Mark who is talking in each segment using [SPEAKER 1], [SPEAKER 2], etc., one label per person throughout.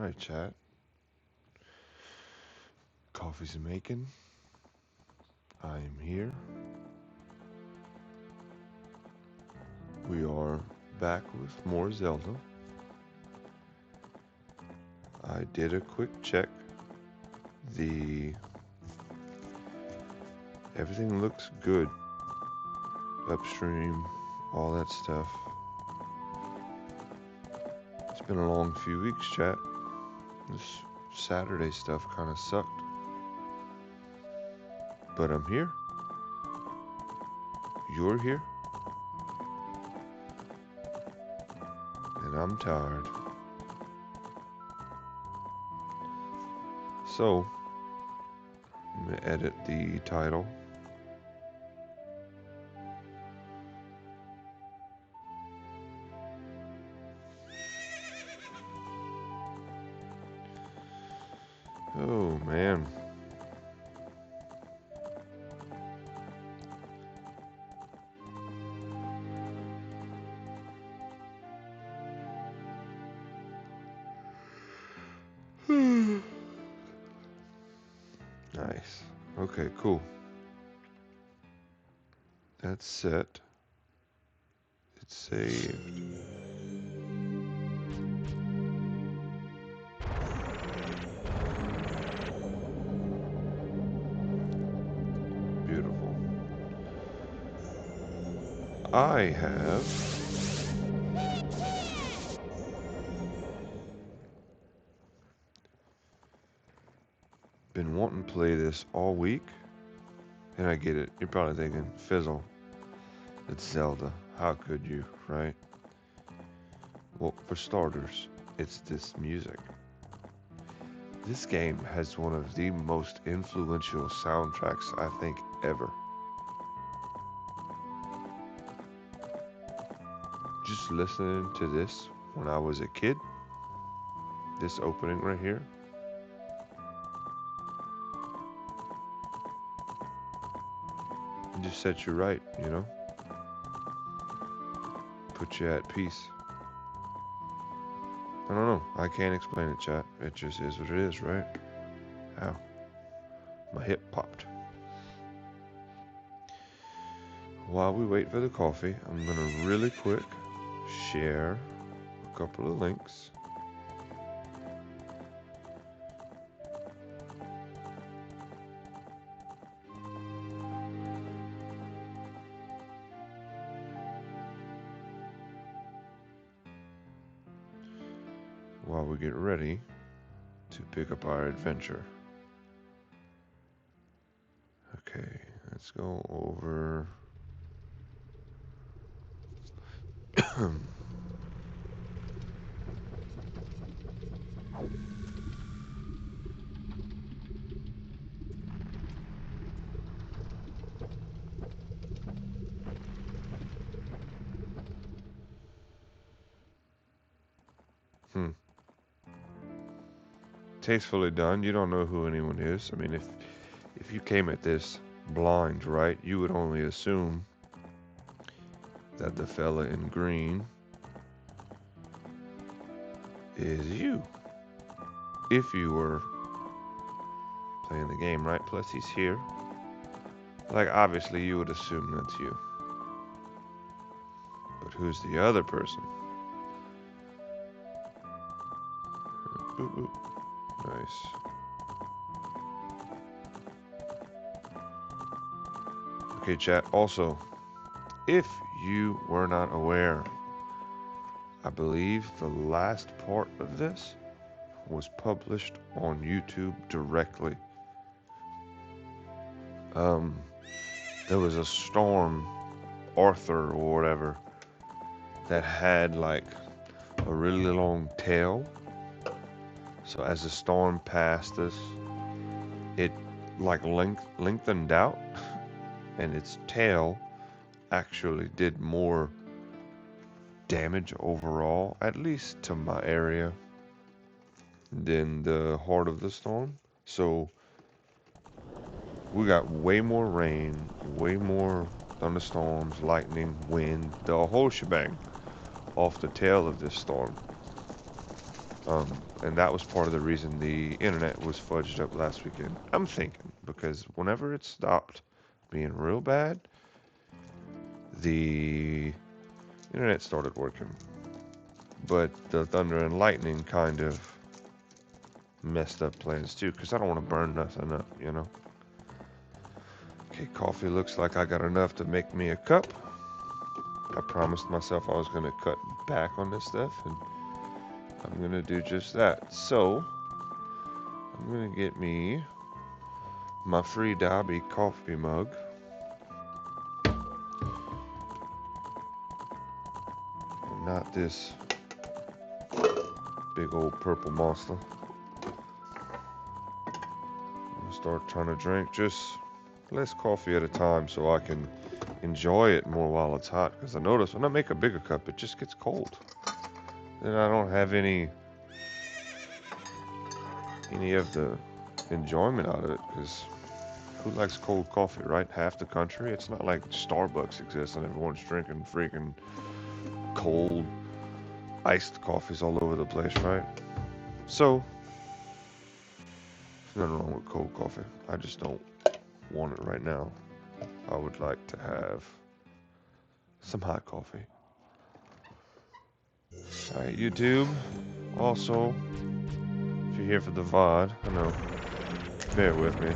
[SPEAKER 1] Alright, chat. Coffee's making. I am here. We are back with more Zelda. I did a quick check. Everything looks good. Upstream, all that stuff. It's been a long few weeks, chat. This Saturday stuff kind of sucked. But I'm here. You're here. And I'm tired. So, I'm going to edit the title. Oh, man. Nice. Okay, cool. That's set. It's saved. Beautiful. I have been wanting to play this all week, and I get it. You're probably thinking, Fizzle, it's Zelda. How could you, right? Well, for starters, it's this music. This game has one of the most influential soundtracks I think ever. Just listening to this when I was a kid, this opening right here, it just sets you right, you know? Put you at peace. I don't know. I can't explain it, chat. It just is what it is, right? Ow. My hip popped. While we wait for the coffee, I'm going to really quick share a couple of links. While we get ready to pick up our adventure. Okay, let's go over. Tastefully done. You don't know who anyone is. I mean, if you came at this blind, right, you would only assume that the fella in green is you. If you were playing the game, right? Plus he's here. Like, obviously you would assume that's you. But who's the other person? Boop, boop. Nice. Okay, chat. Also, if you were not aware, I believe the last part of this was published on YouTube directly. There was a storm, Arthur or whatever, that had like a really long tail. So as the storm passed us, it like lengthened out, and its tail actually did more damage overall, at least to my area, than the heart of the storm. So we got way more rain, way more thunderstorms, lightning, wind, the whole shebang off the tail of this storm. And that was part of the reason the internet was fudged up last weekend. I'm thinking, because whenever it stopped being real bad, the internet started working. But the thunder and lightning kind of messed up plans too, because I don't want to burn nothing up, you know? Okay, coffee looks like I got enough to make me a cup. I promised myself I was going to cut back on this stuff, and I'm going to do just that. So, I'm going to get me my free Dobby coffee mug. Not this big old purple monster. I'm going to start trying to drink just less coffee at a time so I can enjoy it more while it's hot. Because I notice when I make a bigger cup, it just gets cold. Then I don't have any of the enjoyment out of it. Because who likes cold coffee, right? Half the country. It's not like Starbucks exists and everyone's drinking freaking cold iced coffees all over the place, right? So, there's nothing wrong with cold coffee. I just don't want it right now. I would like to have some hot coffee. Alright, YouTube. Also, if you're here for the VOD, I know, bear with me.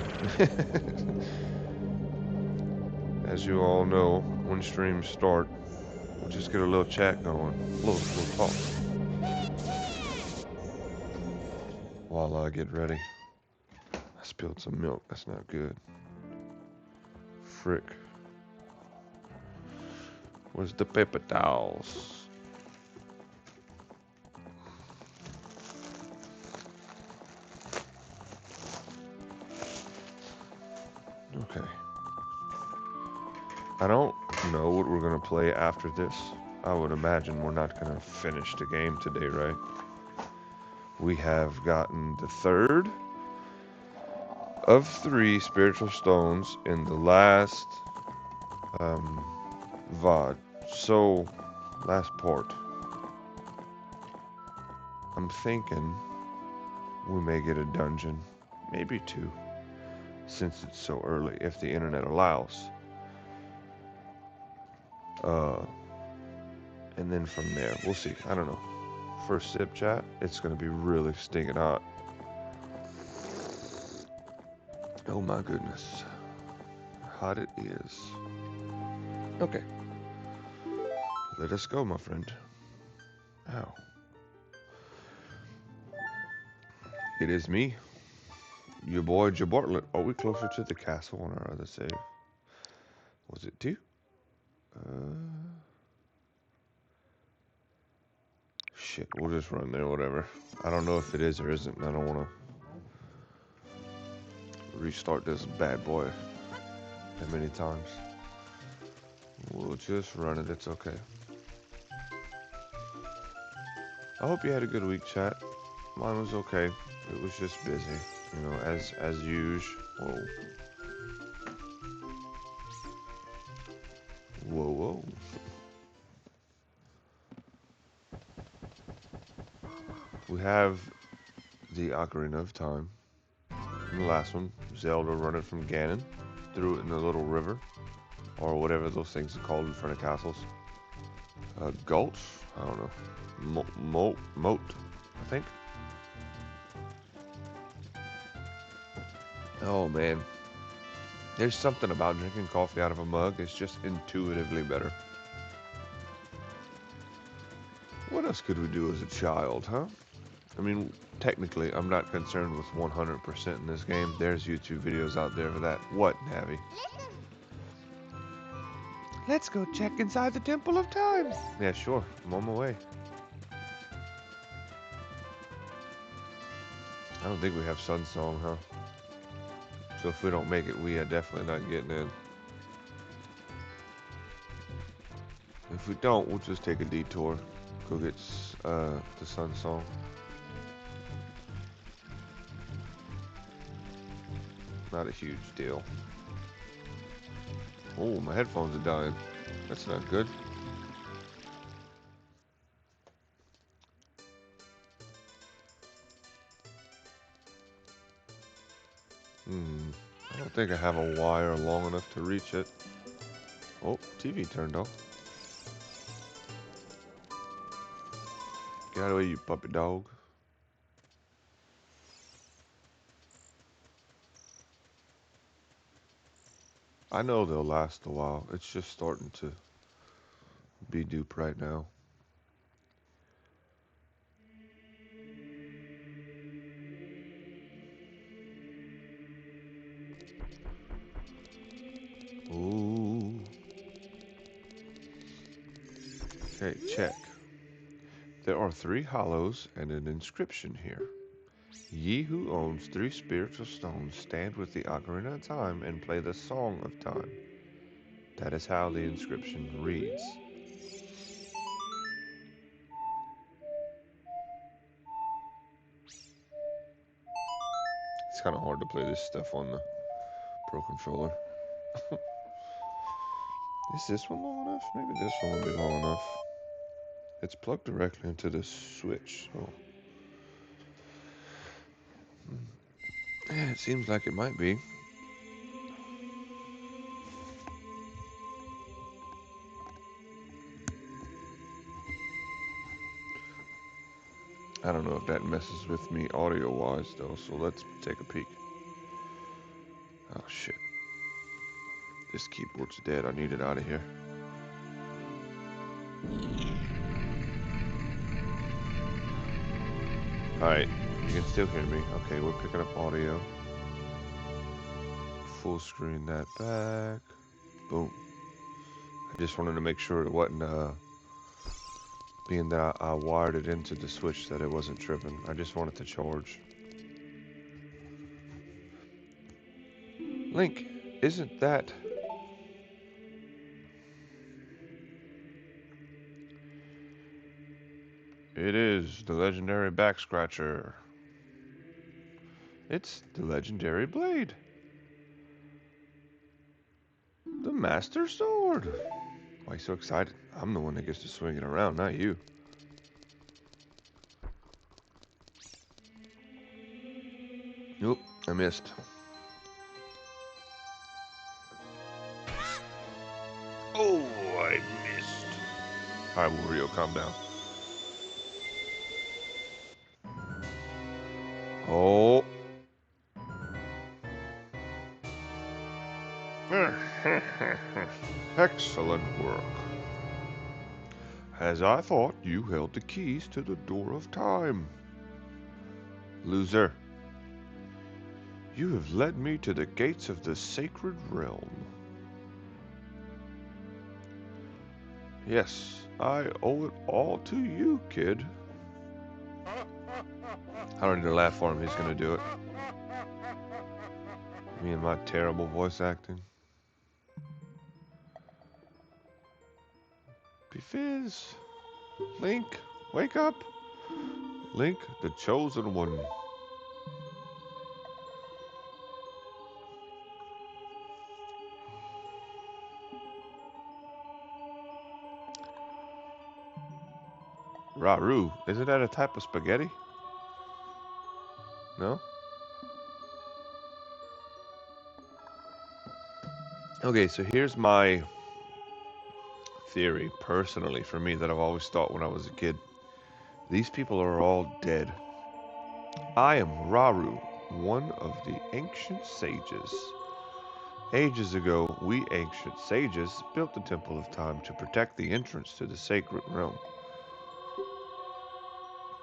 [SPEAKER 1] As you all know, when streams start, we'll just get a little chat going, a little talk, while I get ready. I spilled some milk, that's not good. Frick. Where's the paper towels? Okay. I don't know what we're going to play after this. I would imagine we're not going to finish the game today, right? We have gotten the third of 3 spiritual stones in the last VOD. So, last part. I'm thinking we may get a dungeon, maybe 2, since it's so early, if the internet allows. And then from there, we'll see. I don't know. First sip, chat, it's going to be really stinking hot. Oh my goodness. Hot it is. Okay. Let us go, my friend. Ow. It is me, your boy Jabartlet. Are we closer to the castle on our other save? Was it 2? Shit, we'll just run there, whatever. I don't know if it is or isn't. I don't want to restart this bad boy that many times. We'll just run it, it's okay. I hope you had a good week, chat. Mine was okay. It was just busy, you know, as usual. Whoa. Whoa, whoa. We have the Ocarina of Time. In the last one, Zelda running from Ganon, threw it in the little river, or whatever those things are called in front of castles. Gulch? I don't know. Moat, I think. Oh man. There's something about drinking coffee out of a mug. It's just intuitively better. What else could we do as a child, huh? I mean, technically, I'm not concerned with 100% in this game. There's YouTube videos out there for that. What, Navi? Let's go check inside the Temple of Time. Yeah, sure. I'm on my way. I don't think we have Sun Song, huh? So if we don't make it, we are definitely not getting in. If we don't, we'll just take a detour. Go get the Sun Song. Not a huge deal. Oh, my headphones are dying. That's not good. Hmm. I don't think I have a wire long enough to reach it. Oh, TV turned off. Get out of the way, you puppy dog. I know they'll last a while. It's just starting to be dupe right now. Ooh. Okay, check. There are 3 hollows and an inscription here. Ye who owns 3 spiritual stones stand with the Ocarina of Time and play the Song of Time. That is how the inscription reads. It's kind of hard to play this stuff on the Pro Controller. Is this one long enough? Maybe this one will be long enough. It's plugged directly into the switch. Oh, yeah, it seems like it might be. I don't know if that messes with me audio-wise, though, so let's take a peek. Oh, shit. This keyboard's dead. I need it out of here. Alright, you can still hear me. Okay, we're picking up audio. Full screen that back. Boom. I just wanted to make sure it wasn't, being that I wired it into the switch, that it wasn't tripping. I just wanted to charge. Link, isn't that... It is the legendary back scratcher. It's the legendary blade. The Master Sword. Why are you so excited? I'm the one that gets to swing it around, not you. Nope, I missed. Oh, I missed. Alright, Wario, calm down. Oh. Excellent work. As I thought, you held the keys to the door of time. Loser. You have led me to the gates of the sacred realm. Yes, I owe it all to you, kid. I don't need to laugh for him, he's gonna do it. Me and my terrible voice acting. Fizz. Link, wake up. Link, the chosen one. Raru, isn't that a type of spaghetti? No? Okay, so here's my theory, personally, for me, that I've always thought when I was a kid. These people are all dead. I am Raru, one of the ancient sages. Ages ago, we ancient sages built the Temple of Time to protect the entrance to the sacred realm.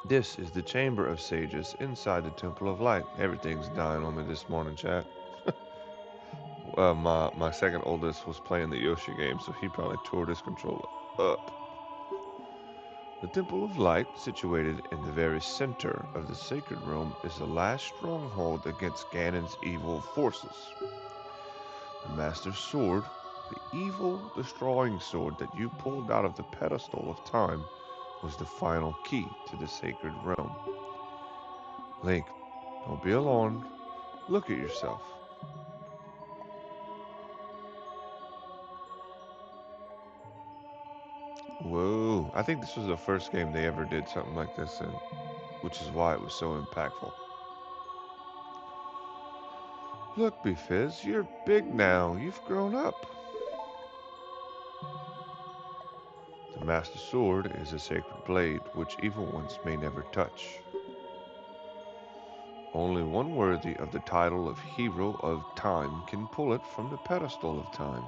[SPEAKER 1] This is the Chamber of Sages inside the Temple of Light. Everything's dying on me this morning, chat. My second oldest was playing the Yoshi game, so he probably tore this controller up. The Temple of Light, situated in the very center of the sacred realm, is the last stronghold against Ganon's evil forces. The Master Sword, the evil destroying sword that you pulled out of the pedestal of time, was the final key to the sacred realm. Link, don't be alone. Look at yourself. Whoa, I think this was the first game they ever did something like this in, which is why it was so impactful. Look, Befiz, you're big now. You've grown up. The Master Sword is a sacred blade which evil ones may never touch. Only one worthy of the title of Hero of Time can pull it from the pedestal of time.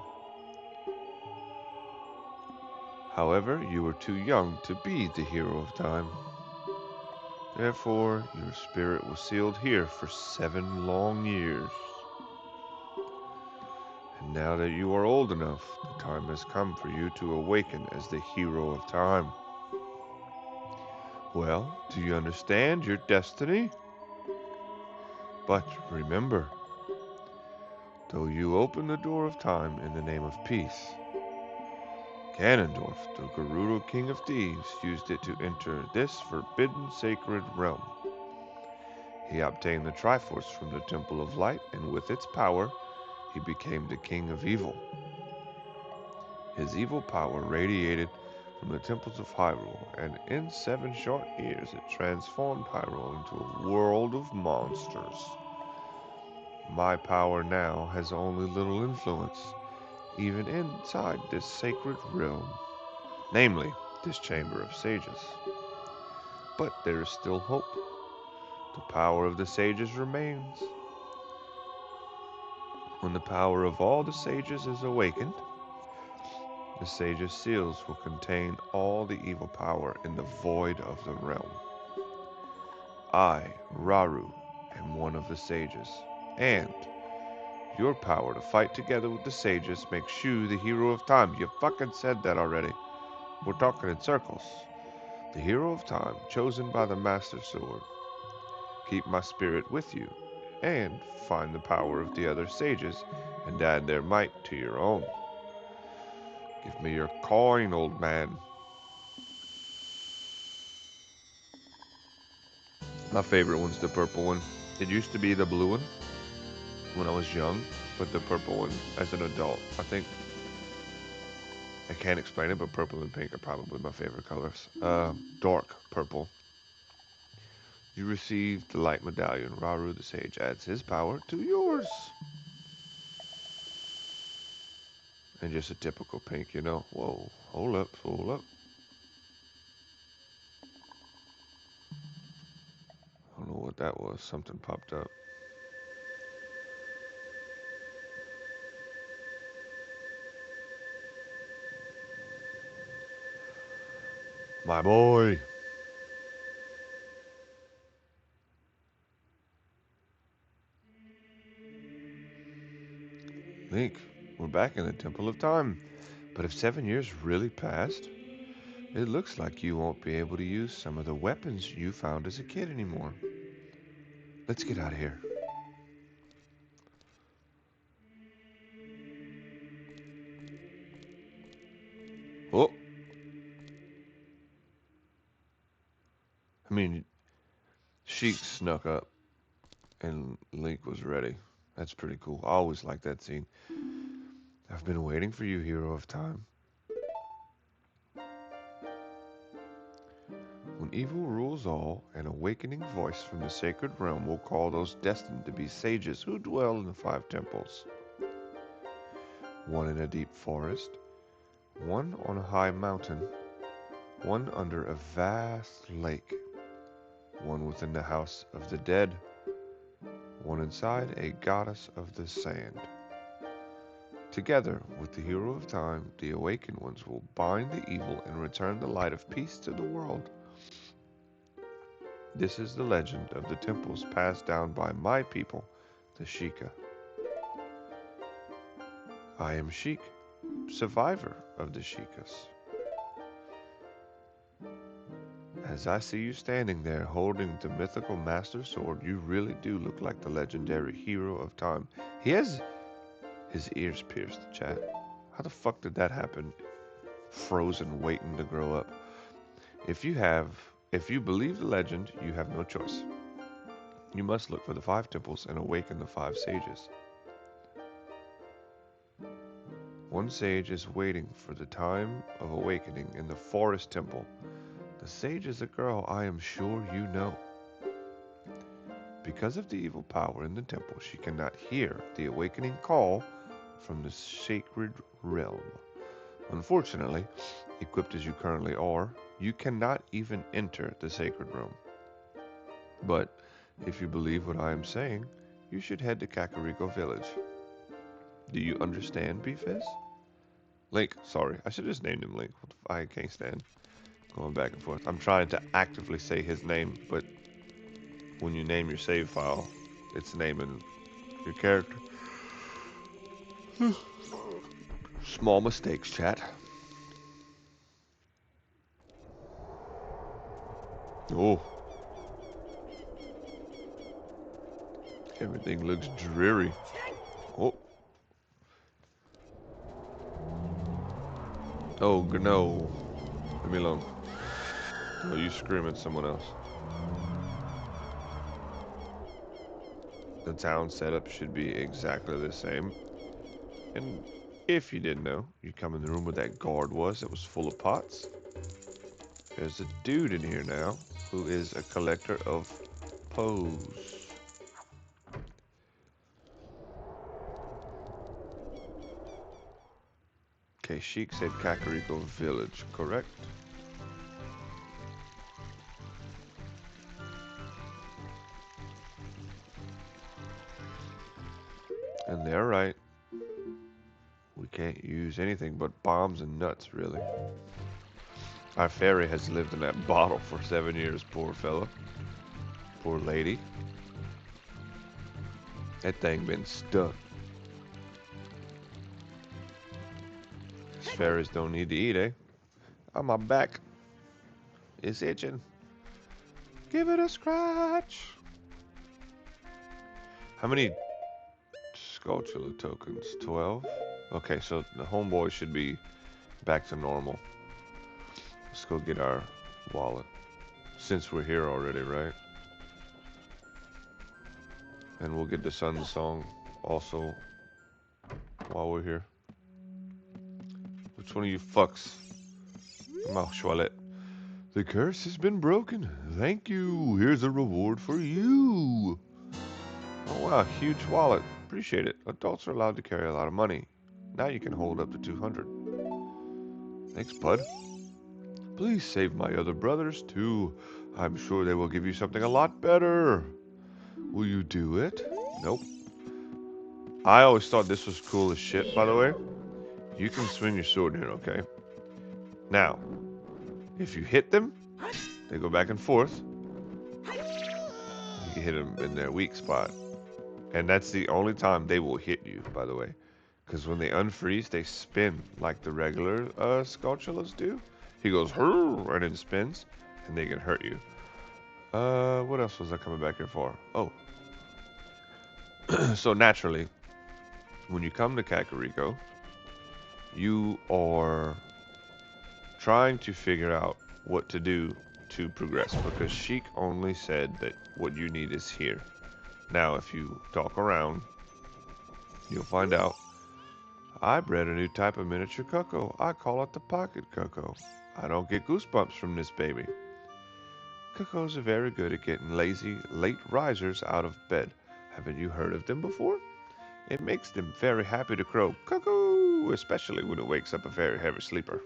[SPEAKER 1] However, you are too young to be the Hero of Time. Therefore, your spirit was sealed here for 7 long years. And now that you are old enough, the time has come for you to awaken as the Hero of Time. Well, do you understand your destiny? But remember, though you open the door of time in the name of peace, Ganondorf, the Gerudo King of Thieves, used it to enter this forbidden sacred realm. He obtained the Triforce from the Temple of Light, and with its power, he became the King of Evil. His evil power radiated from the temples of Hyrule, and in 7 short years it transformed Hyrule into a world of monsters. My power now has only little influence, even inside this sacred realm, namely, this chamber of sages. But there is still hope. The power of the sages remains. When the power of all the sages is awakened, the sages' seals will contain all the evil power in the void of the realm. I, Raru, am one of the sages, and your power to fight together with the sages makes you the Hero of Time. You fucking said that already. We're talking in circles. The Hero of Time, chosen by the Master Sword. Keep my spirit with you, and find the power of the other sages, and add their might to your own. Give me your coin, old man. My favorite one's the purple one. It used to be the blue one when I was young, but the purple one as an adult. I can't explain it, but purple and pink are probably my favorite colors. Dark purple. You receive the light medallion. Raru the Sage adds his power to yours. And just a typical pink, you know. Whoa, hold up, hold up. I don't know what that was. Something popped up. My boy. Link, we're back in the Temple of Time. But if 7 years really passed, it looks like you won't be able to use some of the weapons you found as a kid anymore. Let's get out of here. Oh, I mean, Sheik snuck up and Link was ready. That's pretty cool. I always like that scene. I've been waiting for you, Hero of Time. When evil rules all, an awakening voice from the sacred realm will call those destined to be sages who dwell in the 5 temples. One in a deep forest, one on a high mountain, one under a vast lake, one within the house of the dead, one inside a goddess of the sand. Together with the Hero of Time, the awakened ones will bind the evil and return the light of peace to the world. This is the legend of the temples passed down by my people, the Sheikah. I am Sheik, survivor of the Sheikahs. As I see you standing there holding the mythical Master Sword, you really do look like the legendary Hero of Time. He has his ears pierced, chat. How the fuck did that happen? Frozen, waiting to grow up. If you believe the legend, you have no choice. You must look for the 5 temples and awaken the 5 sages. One sage is waiting for the time of awakening in the forest temple. The sage is a girl I am sure you know. Because of the evil power in the temple, she cannot hear the awakening call from the sacred realm. Unfortunately, equipped as you currently are, you cannot even enter the sacred room. But if you believe what I am saying, you should head to Kakariko Village. Do you understand, Beefizz? Link, sorry, I should have just named him Link. I can't stand going back and forth. I'm trying to actively say his name, but when you name your save file, it's naming your character. Small mistakes, chat. Oh, everything looks dreary. Oh, oh no. Leave me alone. Oh, you scream at someone else. The town setup should be exactly the same. And if you didn't know, you come in the room where that guard was that was full of pots. There's a dude in here now who is a collector of pose. Okay, Sheik said Kakariko Village, correct? And they're right. We can't use anything but bombs and nuts, really. Our fairy has lived in that bottle for 7 years, poor fella. Poor lady. That thing been stuck. These fairies don't need to eat, eh? Oh, my back is itching. Give it a scratch. How many Skulltula tokens? 12? Okay, so the homeboy should be back to normal. Let's go get our wallet. Since we're here already, right? And we'll get the Sun Song also while we're here. Which one of you fucks? Come on, Schwallet. The curse has been broken. Thank you. Here's a reward for you. Oh wow, huge wallet. Appreciate it. Adults are allowed to carry a lot of money. Now you can hold up to 200. Thanks, bud. Please save my other brothers too. I'm sure they will give you something a lot better. Will you do it? Nope. I always thought this was cool as shit, by the way. You can swing your sword here, okay? Now, if you hit them, they go back and forth. You hit them in their weak spot. And that's the only time they will hit you, by the way. Because when they unfreeze, they spin like the regular Skulltulas do. He goes, and then spins, and they can hurt you. What else was I coming back here for? Oh. So naturally, when you come to Kakariko, you are trying to figure out what to do to progress. Because Sheik only said that what you need is here. Now, if you talk around, you'll find out. I bred a new type of miniature cuckoo. I call it the pocket cuckoo. I don't get goosebumps from this baby. Cuckoos are very good at getting lazy, late risers out of bed. Haven't you heard of them before? It makes them very happy to crow cuckoo, especially when it wakes up a very heavy sleeper.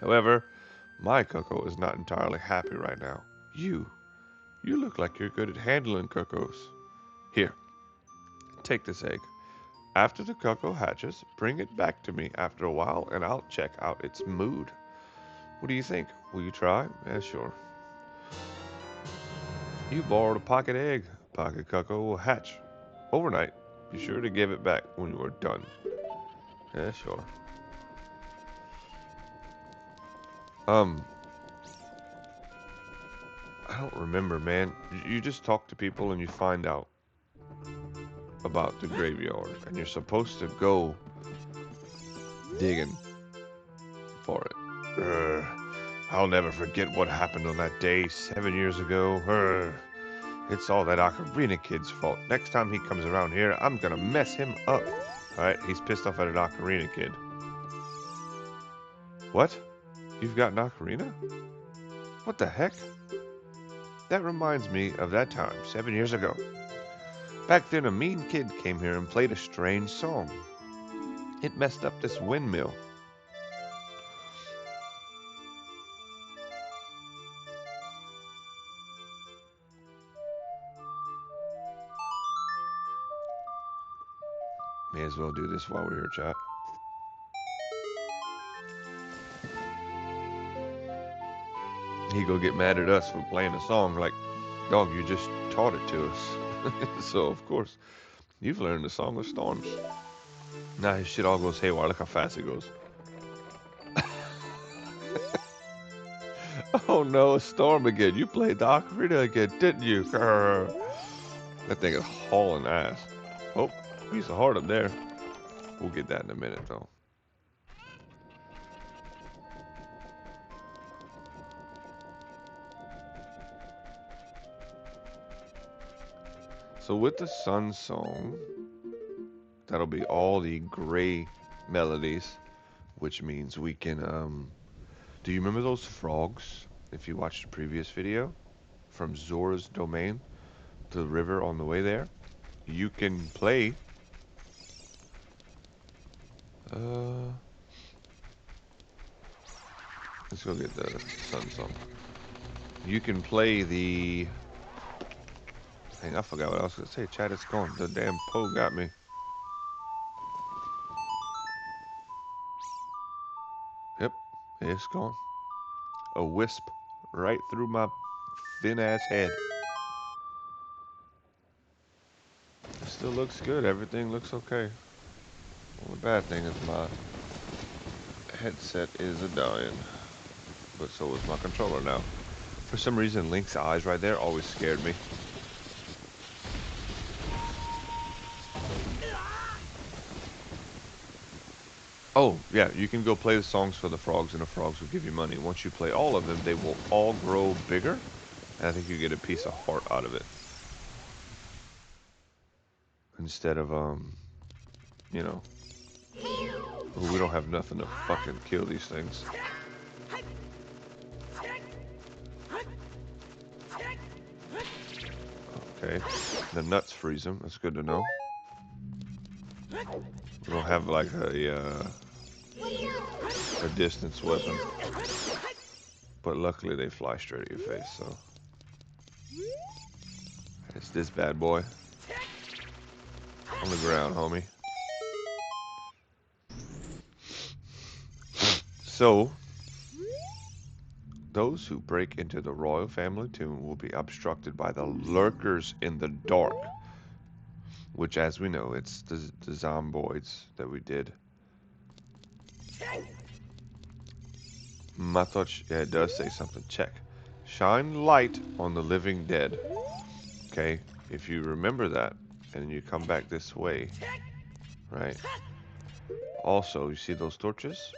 [SPEAKER 1] However, my cuckoo is not entirely happy right now. You look like you're good at handling cuckoos. Here, take this egg. After the cuckoo hatches, bring it back to me after a while and I'll check out its mood. What do you think? Will you try? Yeah, sure. You borrowed a pocket egg. Pocket cuckoo will hatch overnight. Be sure to give it back when you are done. Yeah, sure. I don't remember, man. You just talk to people and you find out about the graveyard. And you're supposed to go digging for it. I'll never forget what happened on that day 7 years ago. It's all that Ocarina kid's fault. Next time he comes around here, I'm gonna mess him up. Alright, he's pissed off at an Ocarina kid. What? You've got an Ocarina? What the heck? That reminds me of that time, 7 years ago. Back then, a mean kid came here and played a strange song. It messed up this windmill. May as well do this while we're here, chat. He go get mad at us for playing a song like, dog, you just taught it to us. So, of course, you've learned the Song of Storms. Now his shit all goes haywire. Look how fast it goes. Oh no, a storm again. You played the Ocarina again, didn't you? Grr. That thing is hauling ass. Oh, piece of heart up there. We'll get that in a minute, though. So with the Sun Song, that'll be all the gray melodies, which means we can, do you remember those frogs, if you watched the previous video, from Zora's Domain, to the river on the way there? You can play, let's go get the Sun Song. You can play the, dang, I forgot what I was going to say. Chat, it's gone. The damn Poe got me. Yep, it's gone. A wisp right through my thin ass head. It still looks good. Everything looks okay. Only bad thing is my headset is a dying. But so is my controller now. For some reason, Link's eyes right there always scared me. Oh, yeah, you can go play the songs for the frogs, and the frogs will give you money. Once you play all of them, they will all grow bigger, and I think you get a piece of heart out of it. Instead of, you know, ooh, we don't have nothing to fucking kill these things. Okay, the nuts freeze them. That's good to know. We don't have like a distance weapon, but luckily they fly straight at your face. So it's this bad boy on the ground, homie. So those who break into the royal family tomb will be obstructed by the lurkers in the dark, which, as we know, it's the zomboids that we did. I thought, yeah, it does say something. Check. Shine light on the living dead. Okay, if you remember that, and you come back this way, right? Also, you see those torches?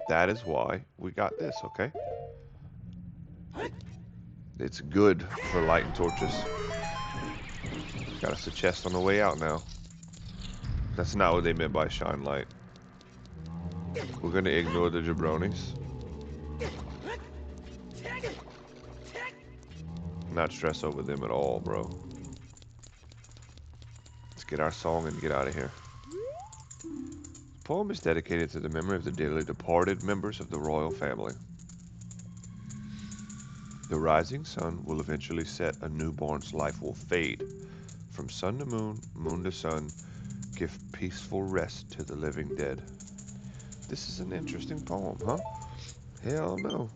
[SPEAKER 1] That is why we got this, okay? It's good for lighting torches. Got us a chest on the way out now. That's not what they meant by shine light. We're gonna ignore the jabronis. Not stress over them at all, bro. Let's get our song and get out of here. The poem is dedicated to the memory of the dearly departed members of the royal family. The rising sun will eventually set, a newborn's life will fade. From sun to moon, moon to sun, give peaceful rest to the living dead. This is an interesting poem, huh? Hell no.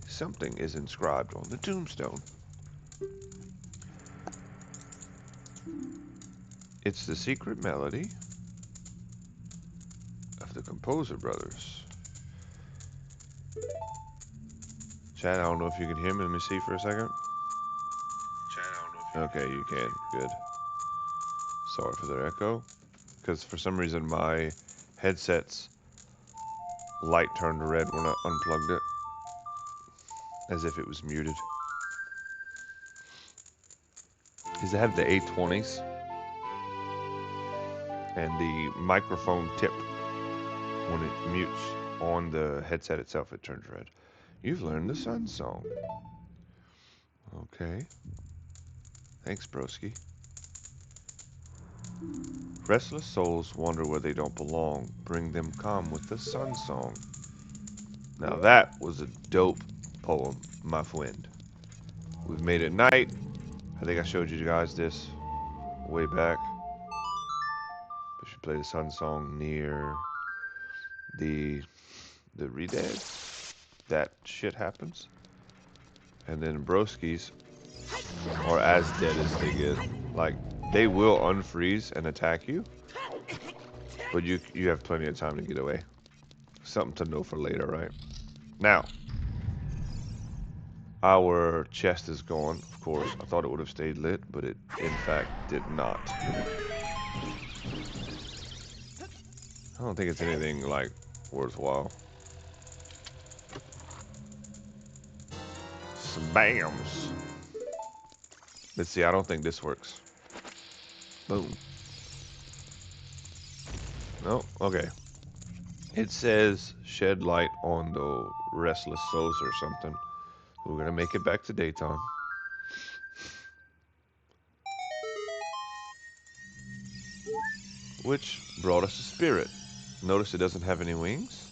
[SPEAKER 1] Something is inscribed on the tombstone. It's the secret melody of the Composer Brothers. Chad, I don't know if you can hear me. Let me see for a second. Okay, you can. Good. Sorry for the echo. Because for some reason my headset's light turned red when I unplugged it. As if it was muted. Because I have the A20s. And the microphone tip, when it mutes on the headset itself, it turns red. You've learned the Sun Song. Okay. Thanks, broski. Restless souls wander where they don't belong. Bring them calm with the sun song. Now that was a dope poem, my friend. We've made it night. I think I showed you guys this way back. We should play the sun song near the redead. That shit happens. And then broskies are as dead as they get. Like, they will unfreeze and attack you, but you have plenty of time to get away. Something to know for later, right? Now, our chest is gone, of course. I thought it would have stayed lit, but it, in fact, did not. I don't think it's anything, like, worthwhile. Some bams. Let's see, I don't think this works. Boom. No? Okay. It says shed light on the restless souls or something. We're gonna make it back to daytime. Which brought us a spirit. Notice it doesn't have any wings,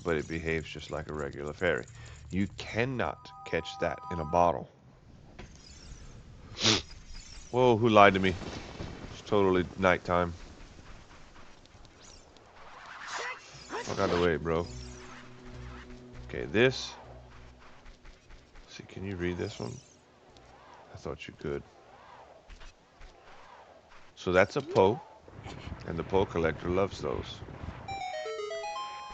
[SPEAKER 1] but it behaves just like a regular fairy. You cannot catch that in a bottle. Whoa, who lied to me? It's totally nighttime. Fuck out of the way, bro. Okay, this. See, can you read this one? I thought you could. So that's a Poe, and the Poe collector loves those.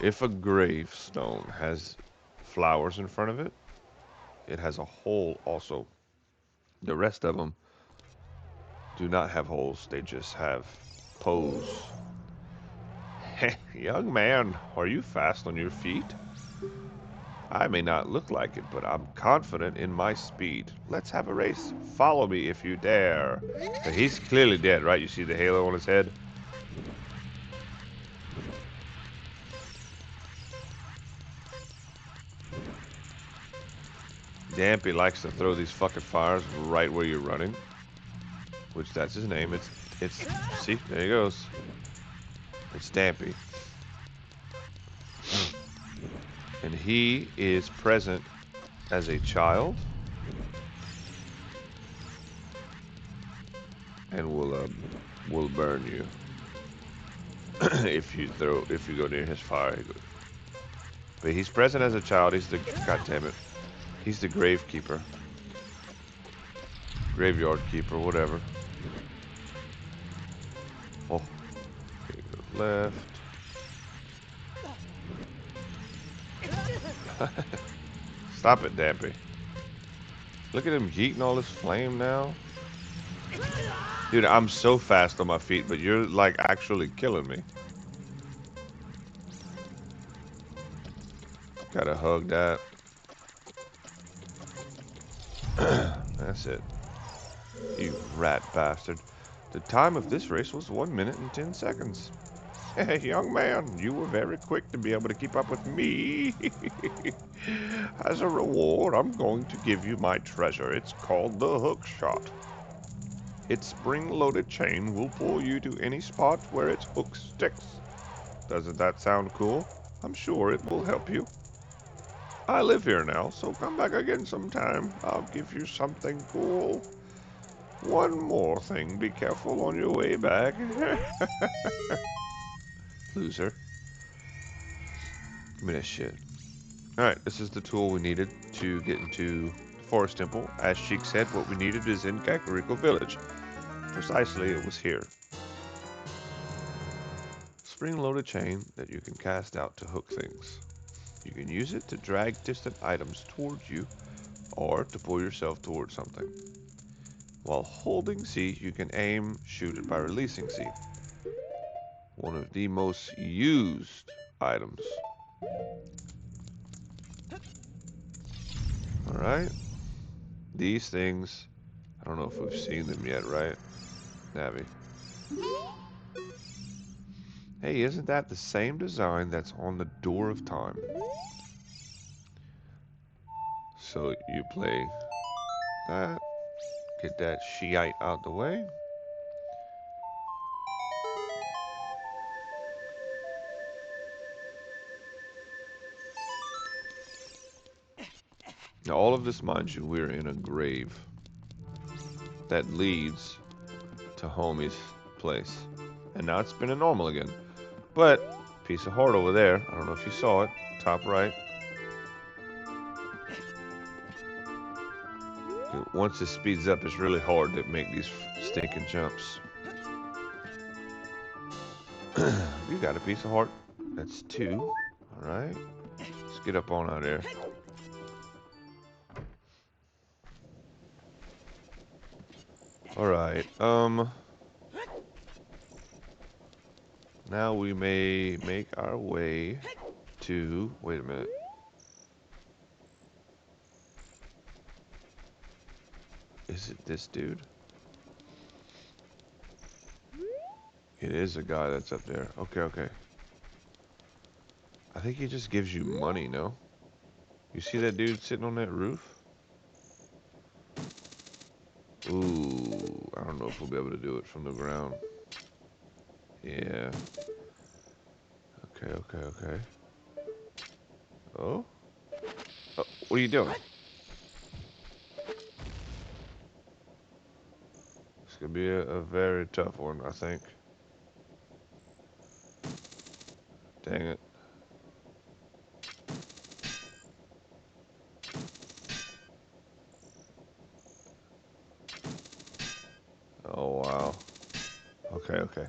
[SPEAKER 1] If a gravestone has flowers in front of it, it has a hole also. The rest of them do not have holes, they just have Poes. Young man, are you fast on your feet? I may not look like it, but I'm confident in my speed. Let's have a race. Follow me if you dare. But he's clearly dead, right? You see the halo on his head? Dampy likes to throw these fucking fires right where you're running. Which, that's his name. It's, see? There he goes. It's Dampy. And he is present as a child. And will burn you. if you go near his fire. But he's present as a child. He's the, god damn it. He's the gravekeeper. Graveyard keeper, whatever. Oh. Okay, go left. Stop it, Dampy. Look at him yeeting all this flame now. Dude, I'm so fast on my feet, but you're like actually killing me. Gotta hug that. That's it. You rat bastard. The time of this race was 1 minute and 10 seconds. Hey, young man, you were very quick to be able to keep up with me. As a reward, I'm going to give you my treasure. It's called the hook shot. Its spring-loaded chain will pull you to any spot where its hook sticks. Doesn't that sound cool? I'm sure it will help you. I live here now, so come back again sometime. I'll give you something cool. One more thing, be careful on your way back. Loser. Give me that shit. Alright, this is the tool we needed to get into the Forest Temple. As Sheik said, what we needed is in Kakariko Village. Precisely, it was here. Spring-loaded chain that you can cast out to hook things. You can use it to drag distant items towards you, or to pull yourself towards something. While holding C, you can aim, shoot it by releasing C. One of the most used items. Alright. These things, I don't know if we've seen them yet, right? Navi. Hey, isn't that the same design that's on the Door of Time? So you play that. Get that Shiite out the way. Now, all of this, mind you, we're in a grave that leads to Homie's place. And now it's spinning normal again. But, piece of heart over there. I don't know if you saw it. Top right. Once it speeds up, it's really hard to make these stinking jumps. You got a piece of heart. That's 2. Alright. Let's get up on out there. Alright. Now we may make our way to... Wait a minute. Is it this dude? It is a guy that's up there. Okay, okay. I think he just gives you money, no? You see that dude sitting on that roof? Ooh, I don't know if we'll be able to do it from the ground. Yeah. Okay, okay, okay. Oh? Oh, what are you doing? It's gonna be a very tough one, I think. Dang it. Oh, wow. Okay, okay.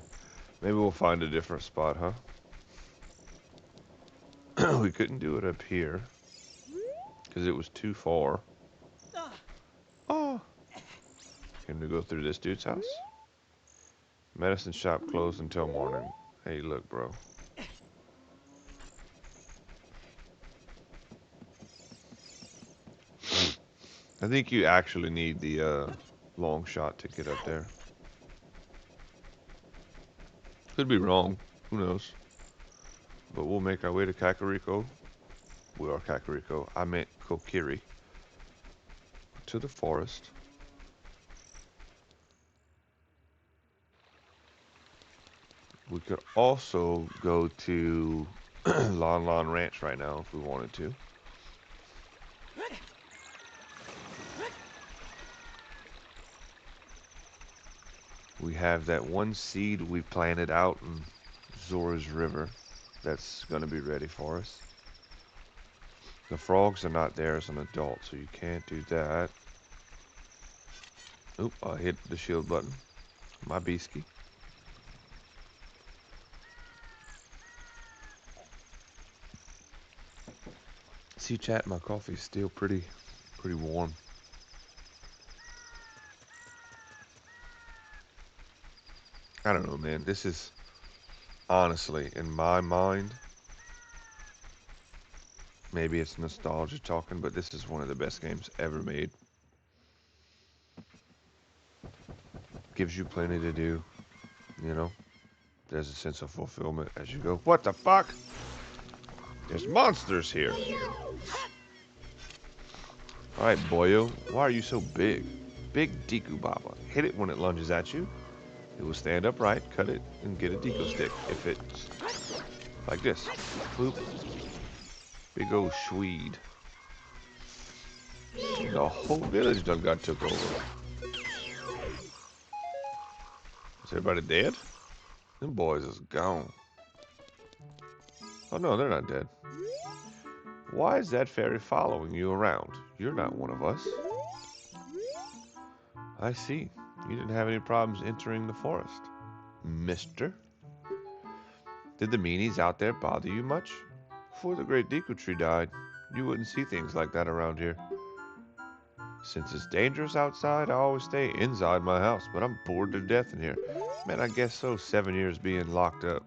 [SPEAKER 1] Maybe we'll find a different spot, huh? We couldn't do it up here because it was too far. Oh. Can we go through this dude's house? Medicine shop closed until morning. Hey, look, bro. I think you actually need the long shot to get up there. Could be wrong. Who knows? But we'll make our way to Kakariko. We are Kakariko. I meant Kokiri. To the forest. We could also go to Lon Lon Ranch right now if we wanted to. We have that one seed we planted out in Zora's River that's going to be ready for us. The frogs are not there as an adult, so you can't do that. Oop, I hit the shield button. My beastie. See, chat, my coffee's still pretty warm. I don't know, man. This is, honestly, in my mind, maybe it's nostalgia talking, but this is one of the best games ever made. Gives you plenty to do, you know? There's a sense of fulfillment as you go. What the fuck? There's monsters here. Alright, boyo. Why are you so big? Big Deku Baba. Hit it when it lunges at you. It will stand upright, cut it, and get a Deku stick. If it's like this. Boop. Big old Swede. The whole village done got took over. Is everybody dead? Them boys is gone. Oh no, they're not dead. Why is that fairy following you around? You're not one of us. I see. You didn't have any problems entering the forest. Mister? Did the meanies out there bother you much? Before the great Deku Tree died, you wouldn't see things like that around here. Since it's dangerous outside, I always stay inside my house, but I'm bored to death in here. Man, I guess so, 7 years being locked up.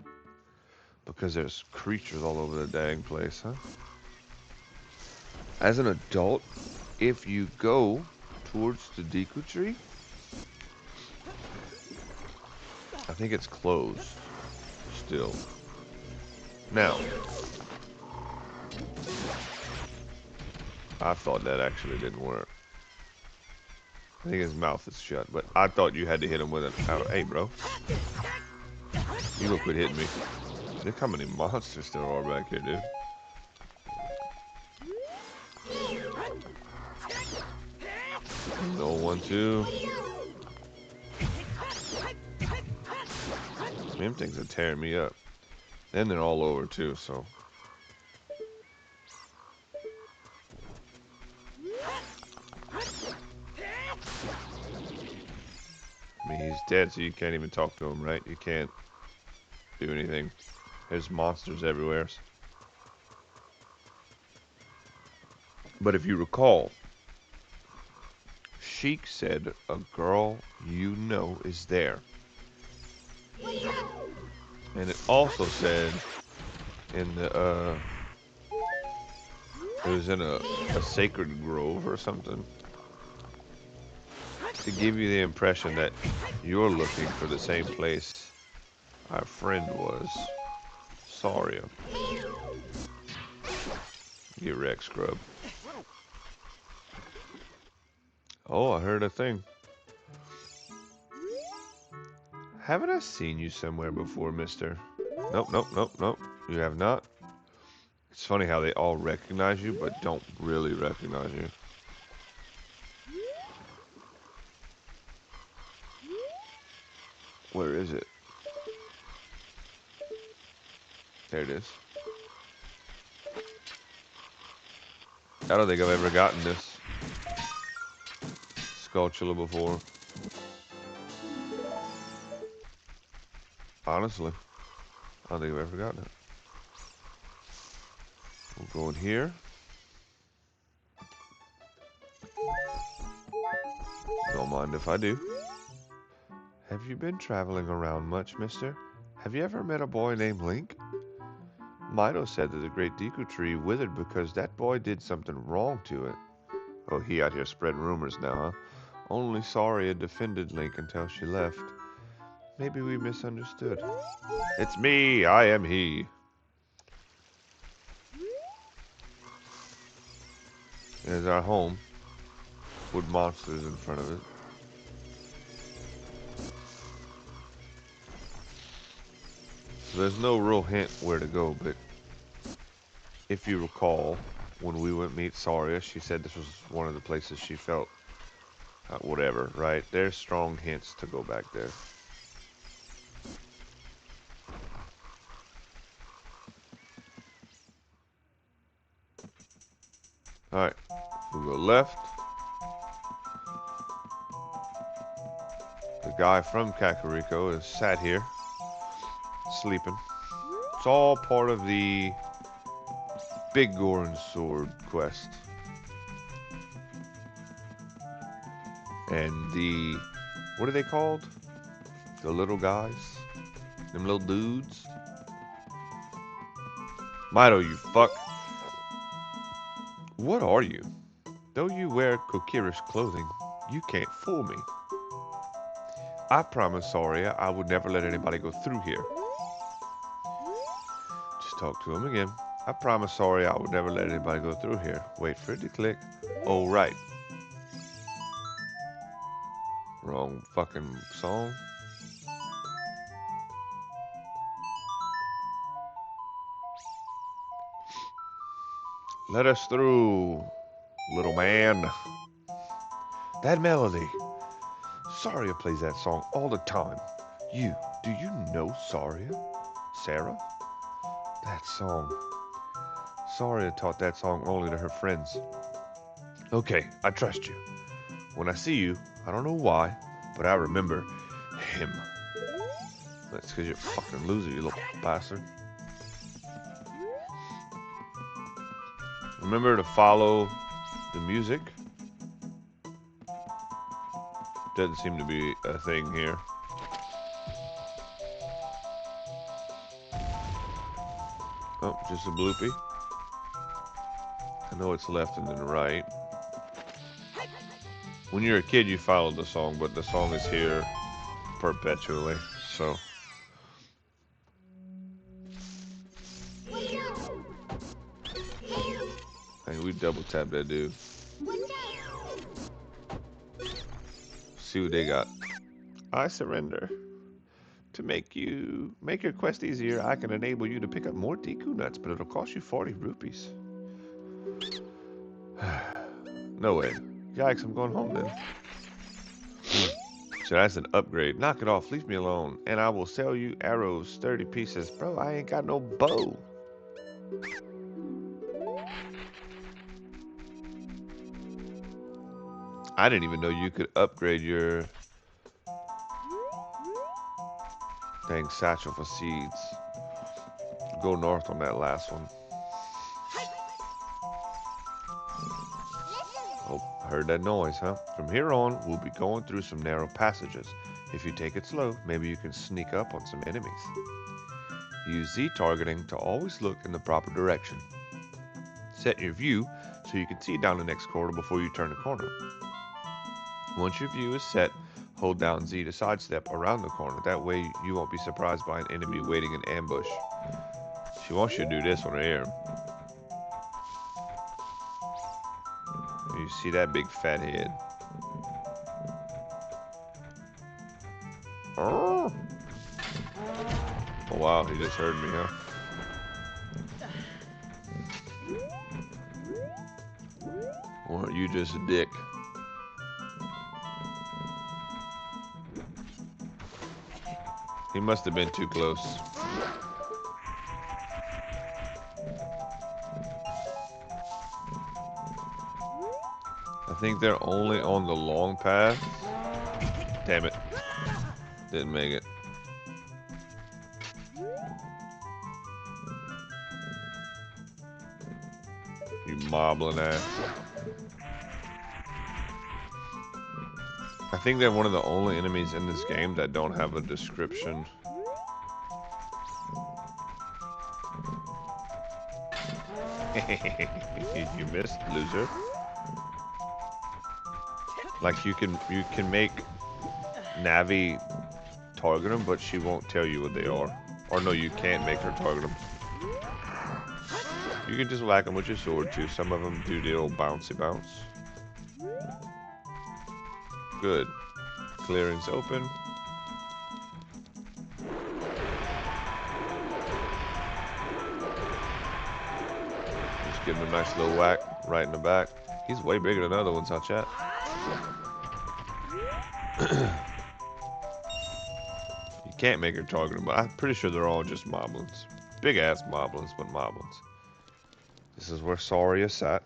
[SPEAKER 1] Because there's creatures all over the dang place, huh? As an adult, if you go towards the Deku Tree, I think it's closed still. Now, I thought that actually didn't work. I think his mouth is shut, but I thought you had to hit him with an arrow. Hey, bro. You gonna quit hitting me. Look how many monsters there are back here, dude. No 1-2. Them things are tearing me up. And they're all over too, so. I mean, he's dead, so you can't even talk to him, right? You can't do anything. There's monsters everywhere. But if you recall, Sheik said a girl you know is there. And it also said in the, it was in a sacred grove or something. To give you the impression that you're looking for the same place our friend was. Sorry. Get wrecked, scrub. Oh, I heard a thing. Haven't I seen you somewhere before, mister? Nope, nope, nope, nope. You have not. It's funny how they all recognize you, but don't really recognize you. Where is it? There it is. I don't think I've ever gotten this Skulltula before. Honestly, I don't think I've ever gotten it. We'll go in here. Don't mind if I do. Have you been traveling around much, mister? Have you ever met a boy named Link? Mido said that the great Deku tree withered because that boy did something wrong to it. Oh, he out here spreading rumors now, huh? Only Saria defended Link until she left. Maybe we misunderstood. It's me, I am he. There's our home, with monsters in front of it. So there's no real hint where to go, but if you recall, when we went meet Saria, she said this was one of the places she felt whatever, right? There's strong hints to go back there. Alright, we'll go left. The guy from Kakariko is sat here, sleeping. It's all part of the Big Goron Sword quest. And the, what are they called? The little guys? Them little dudes? Mido, you fuck. What are you? Though you wear Kokirish clothing, you can't fool me. I promised Saria I would never let anybody go through here. Just talk to him again. I promised Saria I would never let anybody go through here. Wait for it to click. Oh, right. Wrong fucking song. Let us through, little man. That melody. Saria plays that song all the time. Do you know Saria? Sarah? That song. Saria taught that song only to her friends. Okay, I trust you. When I see you, I don't know why, but I remember him. That's because you're a fucking loser, you little bastard. Remember to follow the music. Doesn't seem to be a thing here. Oh, just a bloopy. I know it's left and then right. When you're a kid, you follow the song, but the song is here perpetually, so. Hey, we double tapped that dude. see what they got. I surrender. To make your quest easier, I can enable you to pick up more Deku nuts, but it'll cost you 40 rupees. No way. Yikes, I'm going home then. So that's an upgrade. Knock it off, leave me alone, and I will sell you arrows, 30 pieces. Bro, I ain't got no bow. I didn't even know you could upgrade your dang satchel for seeds. Go north on that last one. Oh, heard that noise, huh? From here on, we'll be going through some narrow passages. If you take it slow, maybe you can sneak up on some enemies. Use Z targeting to always look in the proper direction. Set your view so you can see down the next corridor before you turn the corner. Once your view is set, hold down Z to sidestep around the corner. That way you won't be surprised by an enemy waiting in ambush. She wants you to do this on her air. You see that big fat head. Oh wow, he just heard me, huh? Or you just a dick? He must have been too close. I think they're only on the long path. Damn it. Didn't make it. You moblin' ass. I think they're one of the only enemies in this game that don't have a description. You missed, loser. Like you can make Navi target them, but she won't tell you what they are. Or no, you can't make her target them. You can just whack them with your sword too. Some of them do the old bouncy bounce. Good. Clearing's open. Just give him a nice little whack right in the back. He's way bigger than other ones, huh, chat? You can't make her target them, but I'm pretty sure they're all just moblins. Big ass moblins, but moblins. This is where Saria sat.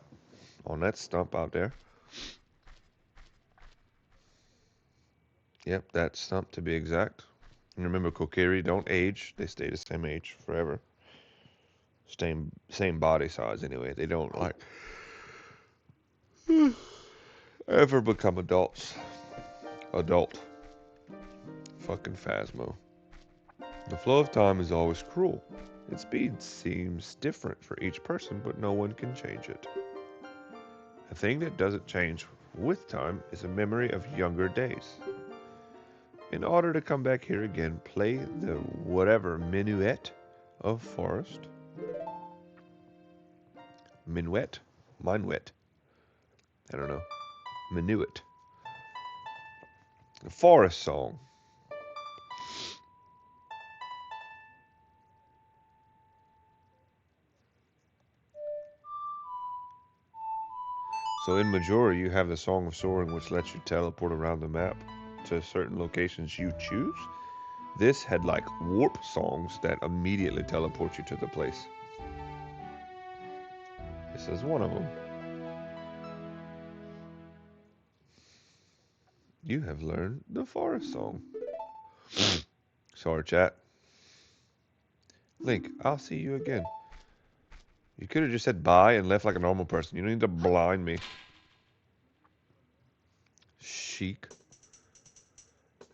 [SPEAKER 1] On that stump out there. Yep, that stump to be exact. And remember, Kokiri don't age. They stay the same age forever. Same body size anyway. They don't like ever become adults. Adult. Fucking Phasmo. The flow of time is always cruel. Its speed seems different for each person, but no one can change it. A thing that doesn't change with time is a memory of younger days. In order to come back here again, play the whatever minuet of forest. Minuet? Minuet. I don't know. Minuet. The forest song. So in Majora, you have the Song of Soaring, which lets you teleport around the map to certain locations you choose. This had like warp songs that immediately teleport you to the place. This is one of them. You have learned the forest song. Sorry, chat. Link, I'll see you again. You could have just said bye and left like a normal person. You don't need to blind me. Chic.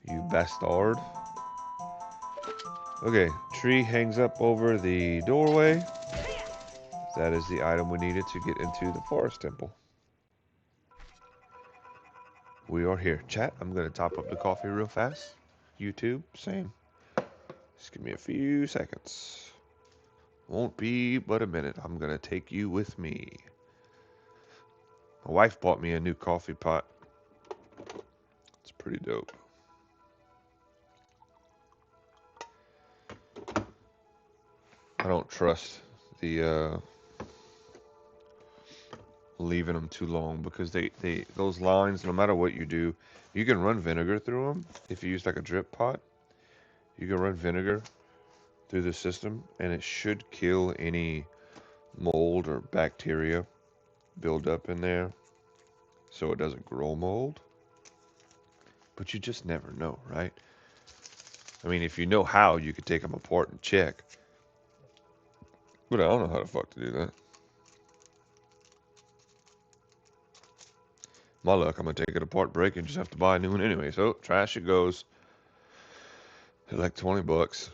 [SPEAKER 1] You bastard. Okay, tree hangs up over the doorway. That is the item we needed to get into the forest temple. We are here. Chat, I'm going to top up the coffee real fast. YouTube, same. Just give me a few seconds. Won't be but a minute. I'm going to take you with me. My wife bought me a new coffee pot. It's Pretty dope. I don't trust the leaving them too long because those lines, no matter what you do, you can run vinegar through them. If you use like a drip pot, you can run vinegar through the system and it should kill any mold or bacteria build up in there so it doesn't grow mold. But you just never know, right? I mean, if you know how, you could take them apart and check. But I don't know how the fuck to do that. My luck, I'm gonna take it apart, break it, and just have to buy a new one anyway. So trash it goes. Like 20 bucks.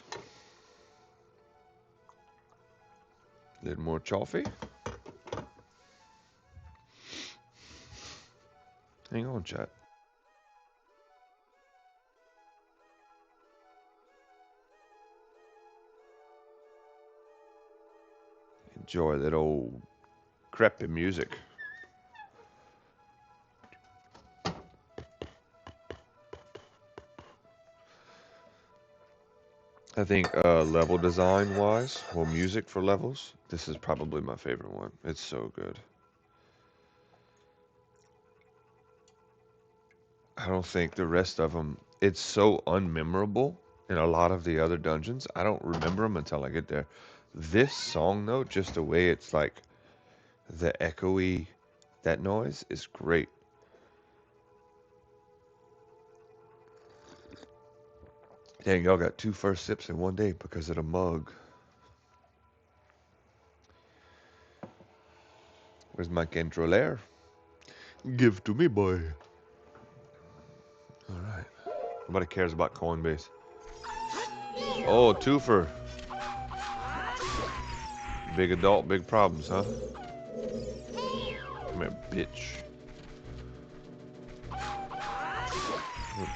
[SPEAKER 1] A little more coffee. Hang on, chat. Enjoy that old crappy music. I think level design wise, well, music for levels, this is probably my favorite one. It's so good. I don't think the rest of them, it's so unmemorable in a lot of the other dungeons. I don't remember them until I get there. This song, though, just the way it's like the echoey, that noise is great. Dang, y'all got 2 first sips in one day because of the mug. Where's my controller? Give to me, boy. All right. Nobody cares about Coinbase. Oh, twofer. Big adult, big problems, huh? Come here, bitch.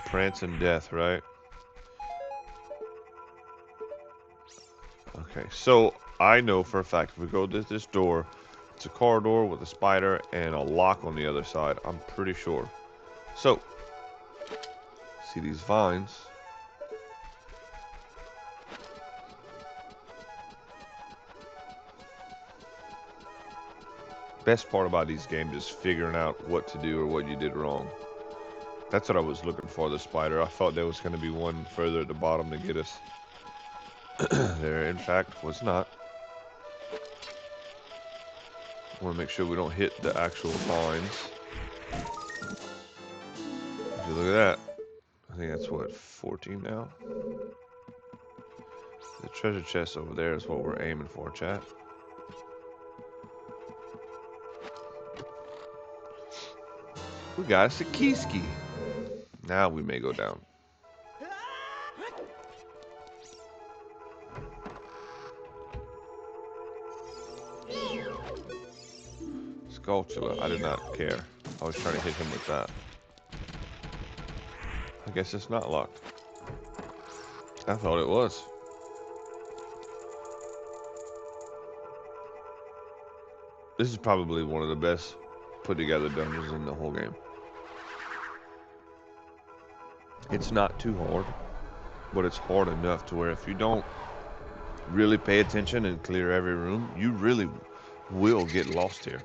[SPEAKER 1] Prancing death, right? Okay, so I know for a fact if we go to this door, it's a corridor with a spider and a lock on the other side. I'm pretty sure. So, see these vines? Best part about these games is figuring out what to do or what you did wrong. That's what I was looking for, the spider. I thought there was going to be one further at the bottom to get us. There, in fact, was not. I want to make sure we don't hit the actual vines. Look at that. I think that's what, 14 now? The treasure chest over there is what we're aiming for, chat. We got us a key ski. Now we may go down. Sculptula, I did not care. I was trying to hit him with that. I guess it's not locked. I thought it was. This is probably one of the best put together dungeons in the whole game. It's not too hard, but it's hard enough to where if you don't really pay attention and clear every room, you really will get lost here.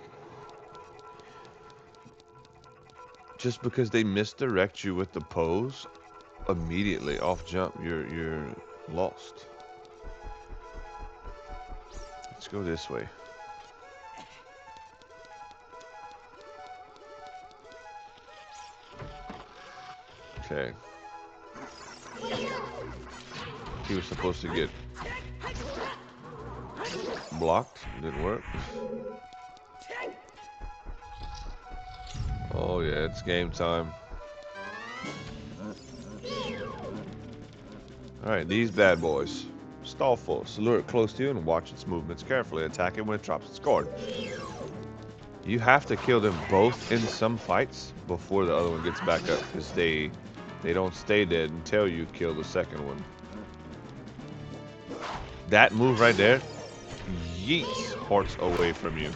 [SPEAKER 1] Just because they misdirect you with the pose, immediately off jump, you're lost. Let's go this way. Okay. He was supposed to get blocked. Didn't work. Oh yeah, it's game time. Alright, these bad boys. Stall force. Lure it close to you and watch its movements carefully. Attack it when it drops its guard. You have to kill them both in some fights before the other one gets back up, because they don't stay dead until you kill the second one. That move right there yeets hearts away from you.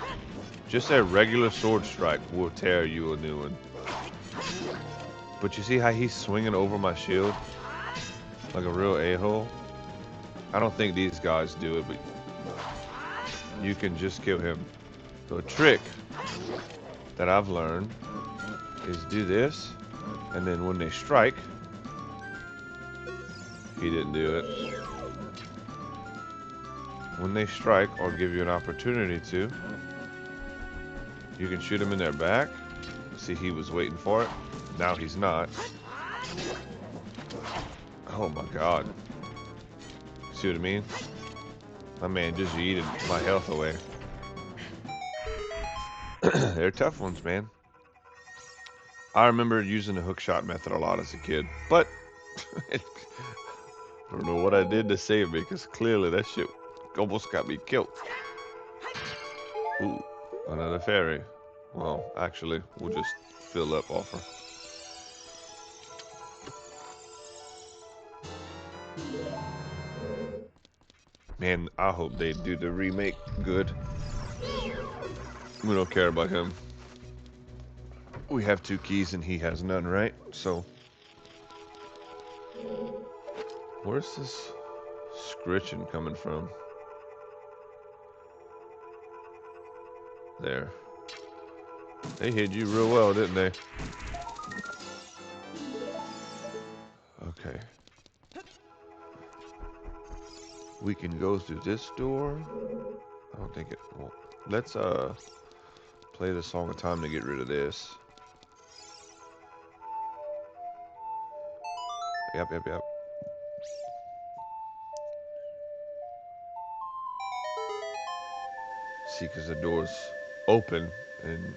[SPEAKER 1] Just a regular sword strike will tear you a new one. But you see how he's swinging over my shield like a real a-hole? I don't think these guys do it, but you can just kill him. So a trick that I've learned is do this, and then when they strike, he didn't do it. When they strike or give you an opportunity to, you can shoot him in their back. See, he was waiting for it. Now he's not. Oh my god. See what I mean? My man just yeeted my health away. They're tough ones, man. I remember using the hookshot method a lot as a kid, but I don't know what I did to save me, because clearly that shit almost got me killed. Ooh, another fairy. Well, actually, we'll just fill up offer. Man, I hope they do the remake good. We don't care about him. We have 2 keys and he has none, right? So, where's this scritching coming from? There. They hit you real well, didn't they? Okay. We can go through this door. I don't think it... Well, let's, play the Song of Time to get rid of this. Yep. See, because the door's open, and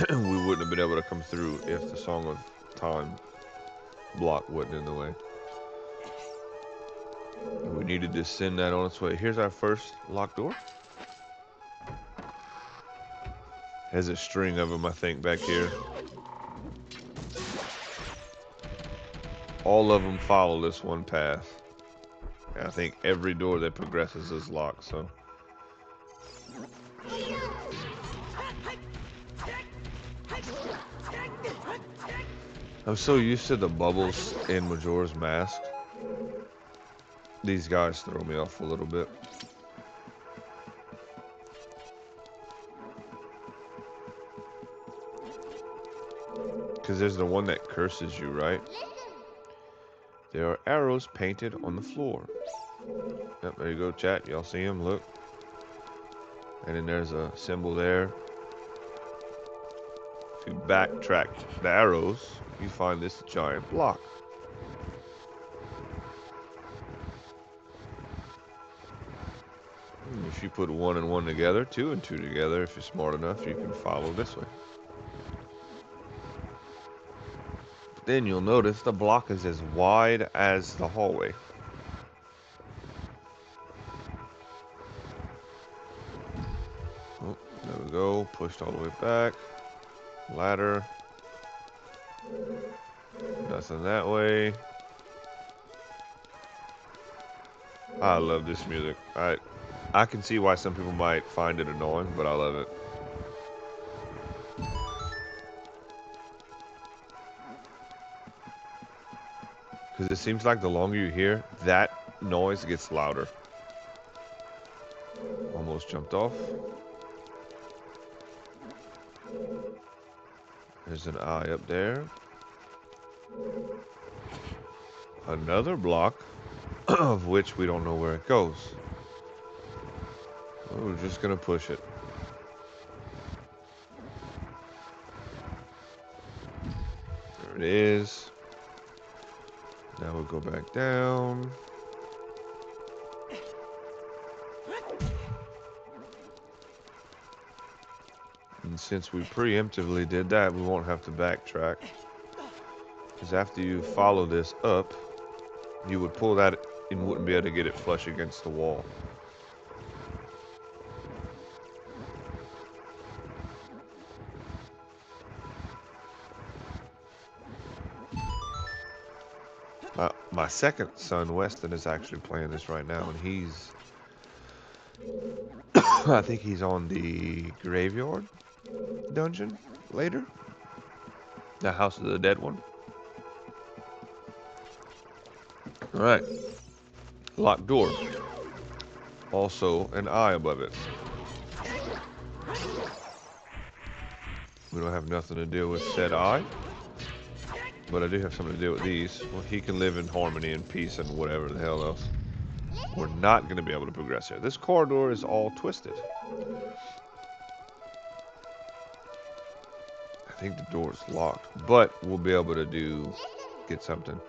[SPEAKER 1] we wouldn't have been able to come through if the Song of Time block wasn't in the way. We needed to send that on its way. Here's our first locked door. Has a string of them, I think, back here. All of them follow this one path. And I think every door that progresses is locked, so. I'm so used to the bubbles in Majora's Mask. These guys throw me off a little bit. Because there's the one that curses you, right? There are arrows painted on the floor. Yep, there you go, chat. Y'all see them? Look. And then there's a symbol there. If you backtrack the arrows, you find this giant block. If you put 1 and 1 together, 2 and 2 together, if you're smart enough, you can follow this way. But then you'll notice the block is as wide as the hallway. Oh, there we go. Pushed all the way back. Ladder. Nothing that way. I love this music. I can see why some people might find it annoying, but I love it. Because it seems like the longer you hear, that noise gets louder. Almost jumped off. There's an eye up there. Another block, of which we don't know where it goes. We're just gonna push it. There it is. Now we'll go back down. And since we preemptively did that, we won't have to backtrack. Because after you follow this up, you would pull that and wouldn't be able to get it flush against the wall. My second son, Weston, is actually playing this right now, and he's... I think he's on the graveyard dungeon later. The House of the Dead one. Alright. Locked door. Also, an eye above it. We don't have nothing to deal with said eye. But I do have something to do with these. Well, he can live in harmony and peace and whatever the hell else. We're not going to be able to progress here. This corridor is all twisted. I think the door is locked, but we'll be able to get something.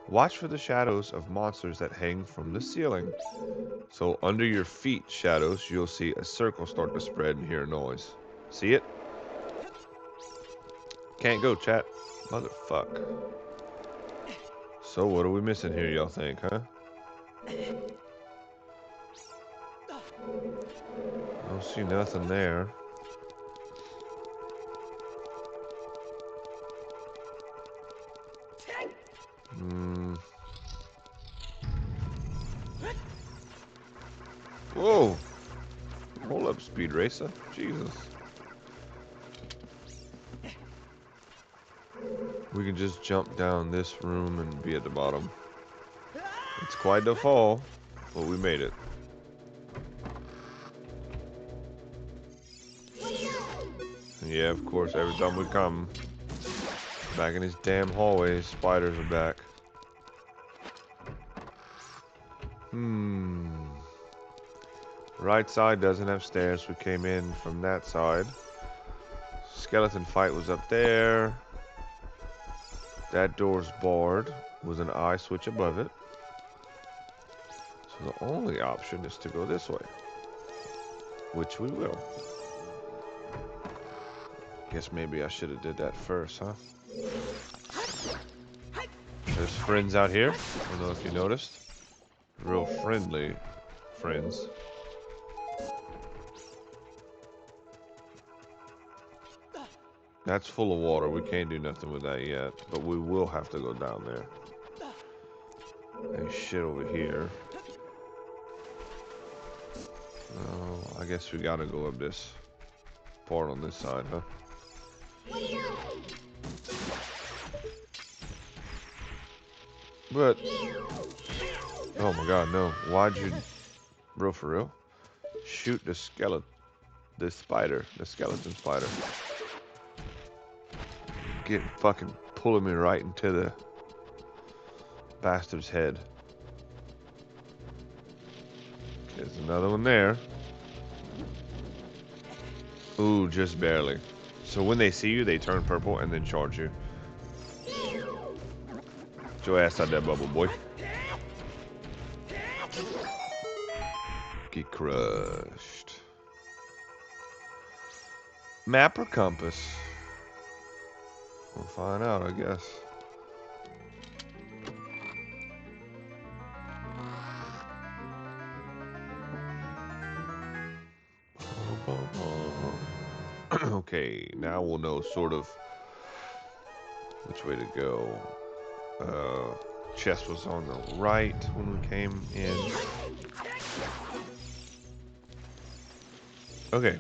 [SPEAKER 1] Watch for the shadows of monsters that hang from the ceiling. So under your feet, shadows, you'll see a circle start to spread and hear a noise. See it? Can't go, chat. Motherfuck. So what are we missing here, y'all think, huh? Don't see nothing there. Whoa! Hold up, Speed Racer. Jesus. We can just jump down this room and be at the bottom. It's quite the fall, but we made it. And yeah, of course, every time we come back in these damn hallways, spiders are back. Right side doesn't have stairs. We came in from that side. Skeleton fight was up there. That door's barred with an eye switch above it. So the only option is to go this way, which we will. Guess maybe I should have did that first, huh? There's friends out here. I don't know if you noticed. Real friendly friends. That's full of water. We can't do nothing with that yet, but we will have to go down there. There's shit over here. Oh, I guess we gotta go up this part on this side, huh? But, oh my god, no. Why'd you, bro, for real? Shoot the skeleton, the skeleton spider. Get fucking pulling me right into the bastard's head. There's another one there. Ooh, just barely. So when they see you, they turn purple and then charge you. Get your ass out that bubble, boy. Get crushed. Map or compass? We'll find out, I guess. Okay, now we'll know sort of which way to go. Chest was on the right when we came in. Okay.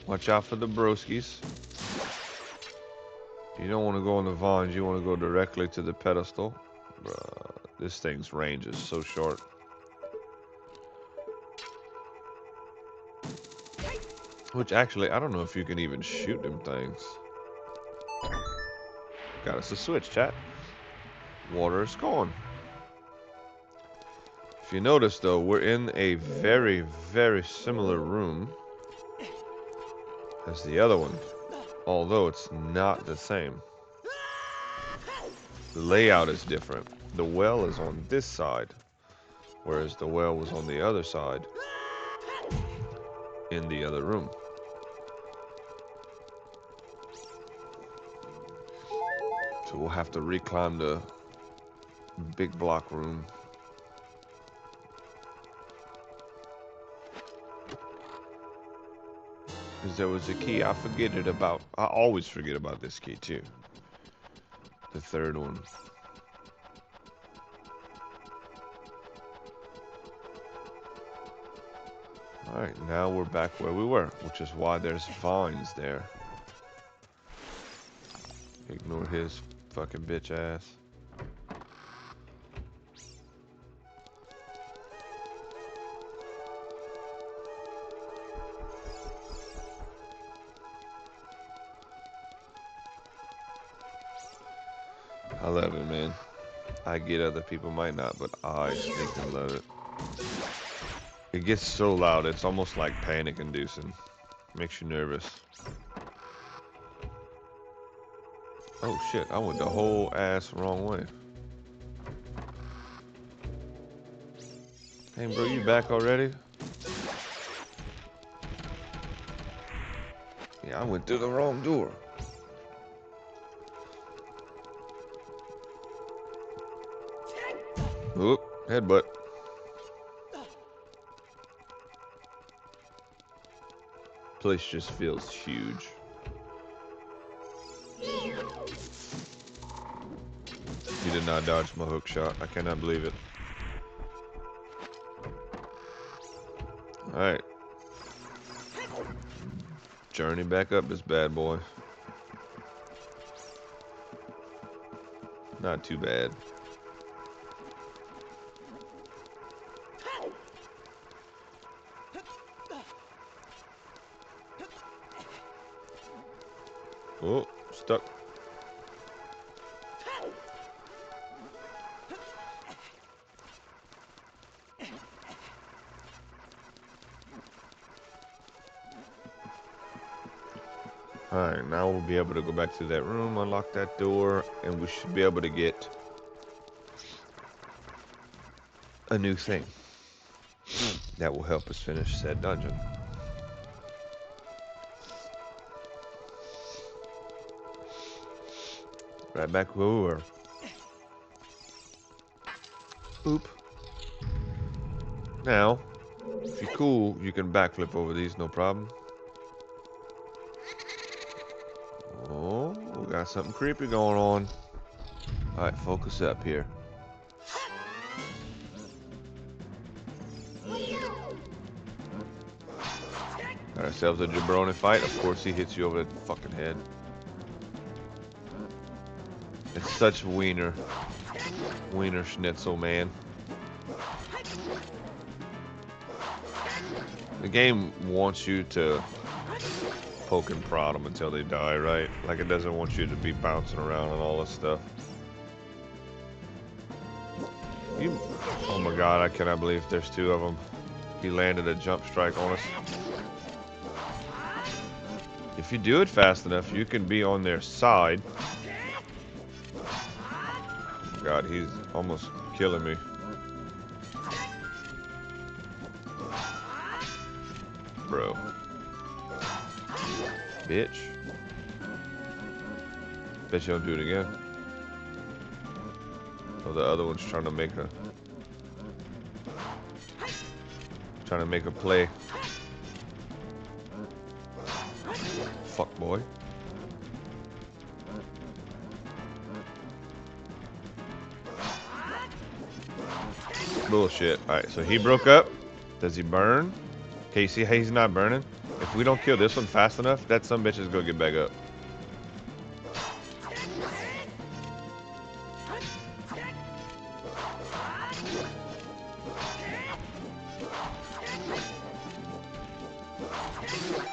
[SPEAKER 1] Watch out for the broskies. You don't want to go on the vines, you want to go directly to the pedestal. Bruh, this thing's range is so short. Which actually, I don't know if you can even shoot them things. Got us a switch, chat. Water is gone. If you notice though, we're in a very, very similar room as the other one. Although it's not the same. The layout is different. The well is on this side, whereas the well was on the other side in the other room. So we'll have to reclimb the big block room. Because there was a key I forget about. I always forget about this key too. The third one. Alright, now we're back where we were, which is why there's vines there. Ignore his fucking bitch ass. I love it, man. I get other people might not, but I stinking love it. It gets so loud, it's almost like panic inducing. Makes you nervous. Oh shit, I went the whole ass wrong way. Hey bro, you back already? Yeah, I went through the wrong door. Oop, headbutt. Place just feels huge. You did not dodge my hook shot. I cannot believe it. Alright. Journey back up this bad boy. Not too bad. Oh, stuck. Alright, now we'll be able to go back to that room, unlock that door, and we should be able to get a new thing that will help us finish said dungeon. Right back where we were. Oop. Now, if you're cool, you can backflip over these, no problem. Oh, we got something creepy going on. Alright, focus up here. Got ourselves a jabroni fight. Of course he hits you over the fucking head. It's such wiener schnitzel, man. The game wants you to poke and prod them until they die, right? Like it doesn't want you to be bouncing around and all this stuff. Oh my god, I cannot believe there's two of them. He landed a jump strike on us. If you do it fast enough, you can be on their side. Oh god, he's almost killing me. Bro. Bitch. Bet you don't do it again. Oh, the other one's trying to make a play. Fuck boy. Bullshit. Alright, so he broke up. Does he burn? Okay, you see how he's not burning? If we don't kill this one fast enough, that some bitch is gonna get back up.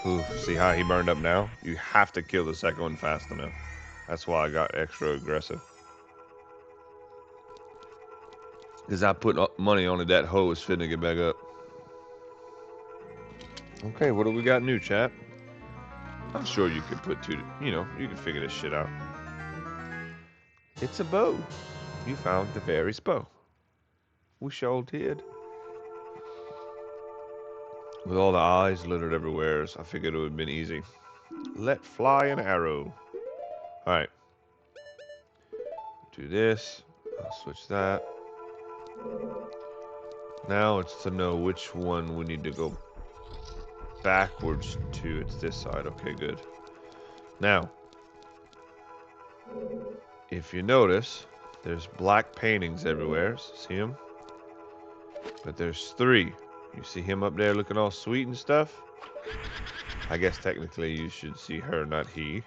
[SPEAKER 1] Ooh, see how he burned up now? You have to kill the second one fast enough. That's why I got extra aggressive. Because I put money on it, that hoe is finna get back up. Okay, what do we got new, chat? I'm sure you could put two, you can figure this shit out. It's a bow. You found the fairy's bow. We sure did. With all the eyes littered everywhere, so I figured it would have been easy. Let fly an arrow. Alright. Do this. I'll switch that. Now it's to know which one we need to go backwards to. It's this side. Okay, good. Now, if you notice, there's black paintings everywhere. See them? But there's three. You see him up there looking all sweet and stuff? I guess technically you should see her, not he.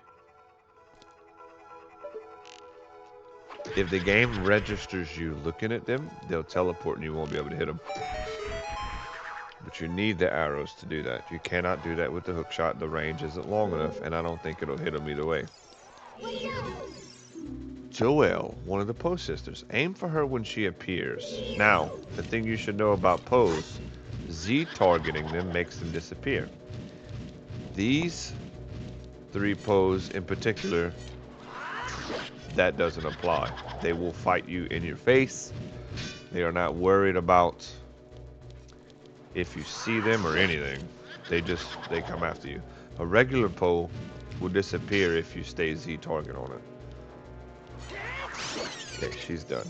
[SPEAKER 1] If the game registers you looking at them, they'll teleport and you won't be able to hit them. But you need the arrows to do that. You cannot do that with the hook shot. The range isn't long enough, and I don't think it'll hit them either way. Joelle, one of the Poe sisters. Aim for her when she appears. Now, the thing you should know about Poes, Z targeting them makes them disappear. These three Poes in particular, that doesn't apply. They will fight you in your face. They are not worried about if you see them or anything. They come after you. A regular Poe will disappear if you stay Z target on it. Okay, she's done.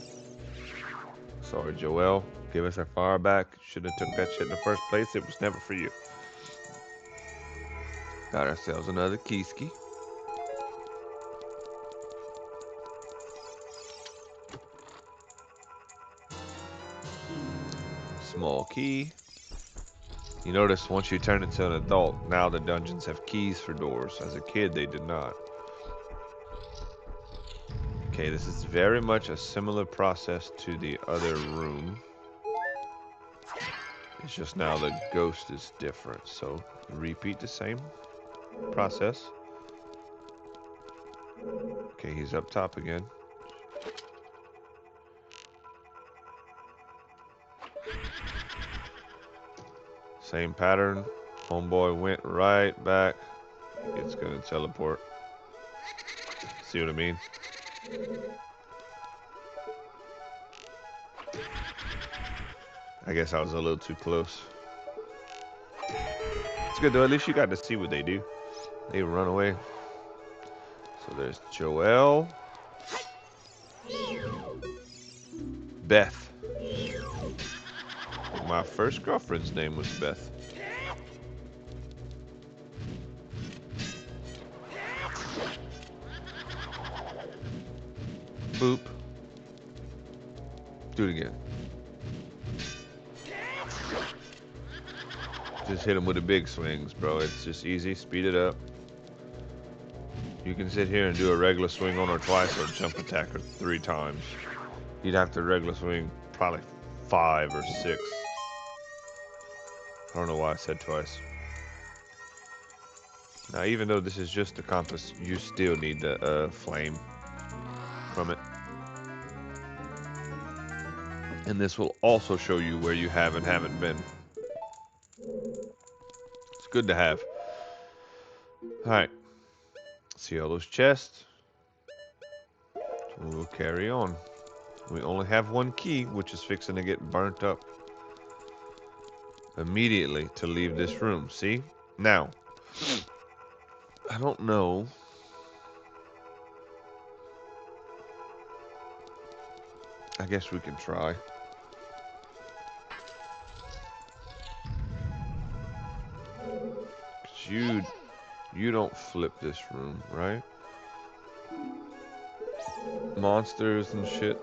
[SPEAKER 1] Sorry, Joelle. Give us our fire back. Should have took that shit in the first place. It was never for you. Got ourselves another Kiski. Small key. You notice once you turn into an adult, now the dungeons have keys for doors. As a kid, they did not. Okay, this is very much a similar process to the other room. It's just now the ghost is different. So repeat the same process. Okay, he's up top again. Same pattern. Homeboy went right back. It's gonna teleport. See what I mean? I guess I was a little too close. It's good though, at least you got to see what they do. They run away. So there's Joelle. Beth. My first girlfriend's name was Beth. Boop. Do it again. Just hit him with the big swings, bro. It's just easy. Speed it up. You can sit here and do a regular swing on her twice or jump attack her 3 times. You'd have to regular swing probably 5 or 6. I don't know why I said twice. Now, even though this is just a compass, you still need the flame from it. And this will also show you where you have and haven't been. It's good to have. Alright. See all those chests? We'll carry on. We only have one key, which is fixing to get burnt up immediately to leave this room. See? Now, I don't know. I guess we can try. 'Cause you don't flip this room, right? Monsters and shit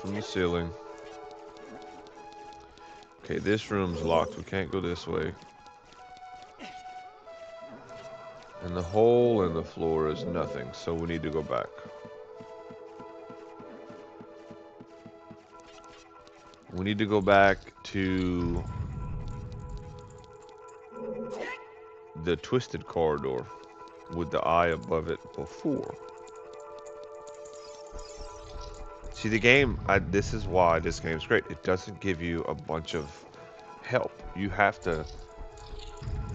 [SPEAKER 1] from the ceiling. Okay, this room's locked. We can't go this way. And the hole in the floor is nothing, so we need to go back. We need to go back to the twisted corridor with the eye above it before. See, the game, this is why this game's great. It doesn't give you a bunch of help. You have to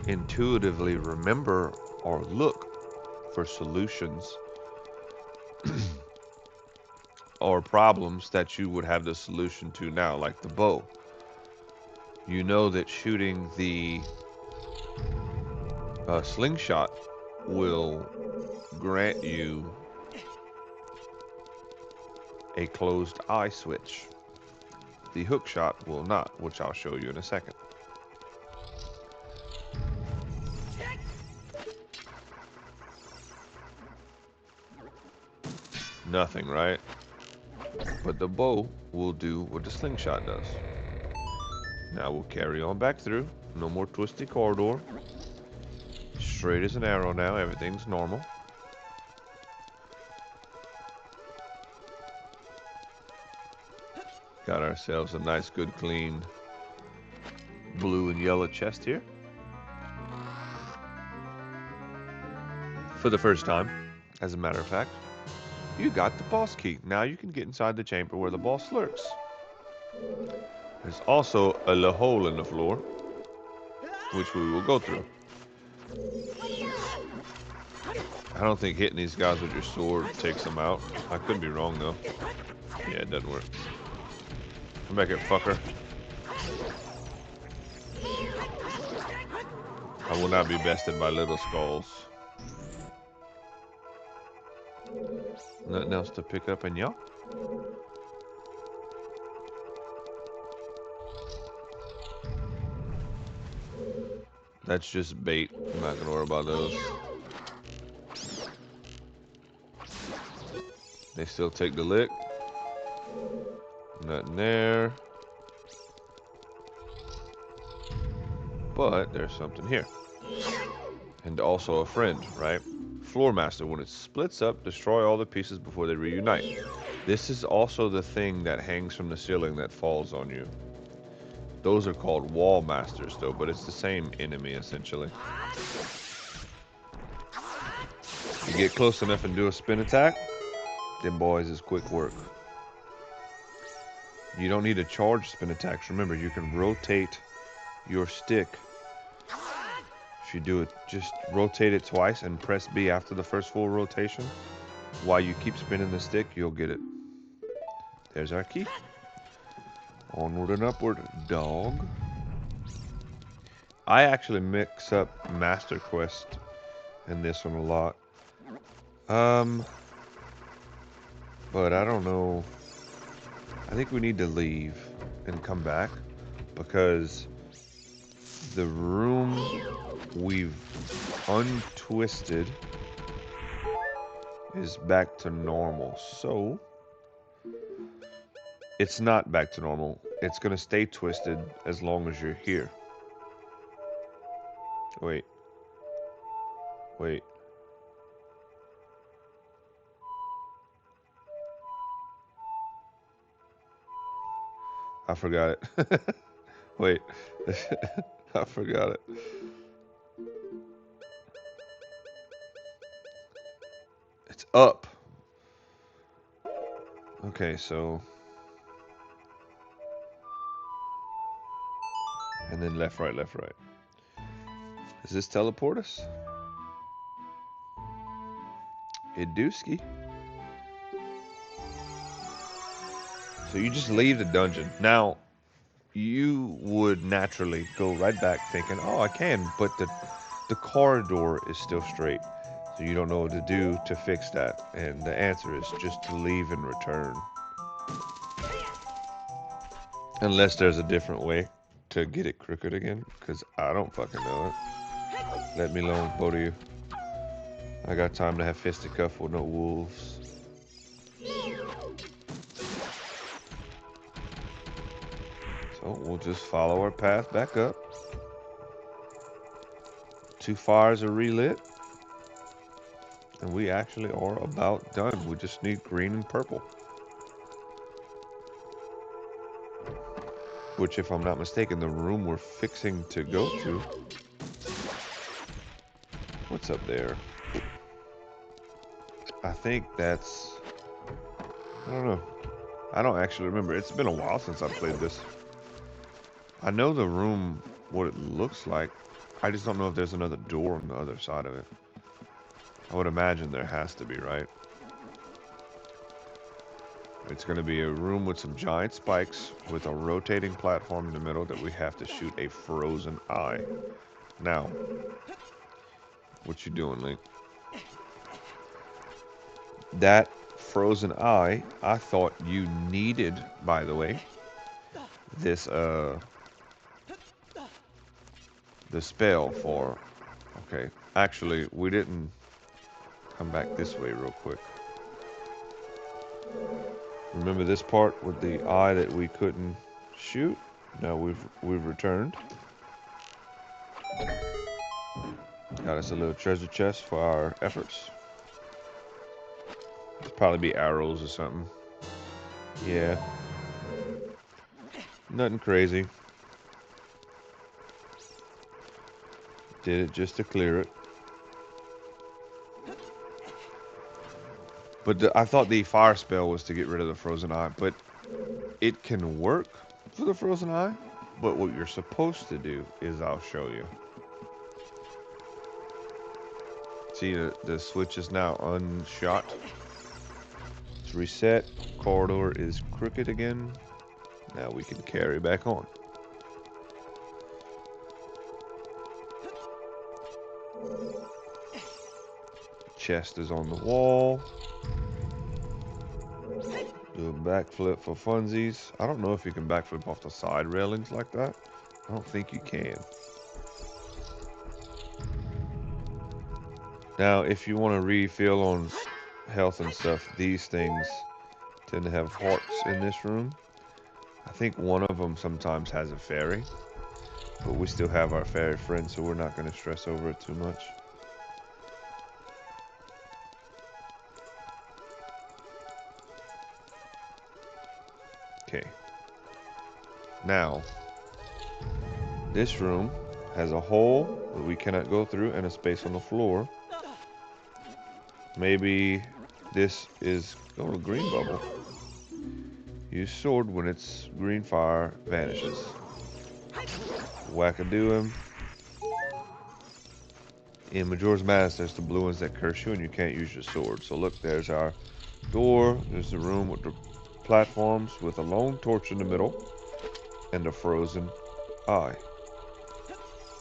[SPEAKER 1] intuitively remember or look for solutions or problems that you would have the solution to now, like the bow. You know that shooting the slingshot will grant you a closed eye switch. The hook shot will not, which I'll show you in a second. Nothing, right? But the bow will do what the slingshot does. Now we'll carry on back through. No more twisty corridor. Straight as an arrow now. Everything's normal. Got ourselves a nice, good, clean blue and yellow chest here. For the first time, as a matter of fact. You got the boss key. Now you can get inside the chamber where the boss lurks. There's also a little hole in the floor, which we will go through. I don't think hitting these guys with your sword takes them out. I could be wrong, though. Yeah, it doesn't work. Come back here, fucker. I will not be bested by little skulls. Nothing else to pick up in y'all? That's just bait. I'm not gonna worry about those. They still take the lick. Nothing there. But there's something here. And also a friend, right? Floor Master. When it splits up, destroy all the pieces before they reunite. This is also the thing that hangs from the ceiling that falls on you. Those are called Wall Masters, though, but it's the same enemy, essentially. You get close enough and do a spin attack, them boys is quick work. You don't need to charge spin attacks. Remember, you can rotate your stick. If you do it, just rotate it twice and press B after the first full rotation. While you keep spinning the stick, you'll get it. There's our key. Onward and upward, dog. I actually mix up Master Quest and this one a lot. But I don't know. I think we need to leave and come back because the room we've untwisted is back to normal. So it's not back to normal. It's gonna stay twisted as long as you're here. Wait. Wait. I forgot it. Wait. I forgot it. It's up. Okay, so. And then left, right, left, right. Does this teleport us? It dooski. So you just leave the dungeon. Now, you would naturally go right back thinking, oh, I can, but the corridor is still straight. So you don't know what to do to fix that. And the answer is just to leave and return. Unless there's a different way to get it crooked again, because I don't fucking know it. Let me alone, both of you. I got time to have fisticuff with no wolves. So we'll just follow our path back up. 2 fires are relit. And we actually are about done. We just need green and purple. Which, if I'm not mistaken, the room we're fixing to go to. What's up there? I think that's... I don't know. I don't actually remember. It's been a while since I played this. I know the room, what it looks like. I just don't know if there's another door on the other side of it. I would imagine there has to be, right? It's going to be a room with some giant spikes with a rotating platform in the middle that we have to shoot a frozen eye. Now, what you doing, Link? That frozen eye, I thought you needed, by the way, this, the spell for... Okay, actually, we didn't come back this way real quick. Remember this part with the eye that we couldn't shoot? Now we've returned. Got us a little treasure chest for our efforts. It'll probably be arrows or something. Yeah. Nothing crazy. Did it just to clear it. But I thought the fire spell was to get rid of the frozen eye, but it can work for the frozen eye. But what you're supposed to do is I'll show you. See, the switch is now unshot. It's reset. Corridor is crooked again. Now we can carry back on. Chest is on the wall. Do a backflip for funsies. I don't know if you can backflip off the side railings like that. I don't think you can. Now, if you want to refill on health and stuff, these things tend to have hearts in this room. I think one of them sometimes has a fairy, but we still have our fairy friend, so we're not going to stress over it too much. Okay. Now, this room has a hole that we cannot go through and a space on the floor. Maybe this is a green bubble. Use sword when its green fire vanishes. Wackadoo him. In Majora's Mask, there's the blue ones that curse you and you can't use your sword. So look, there's our door. There's the room with the platforms with a lone torch in the middle and a frozen eye,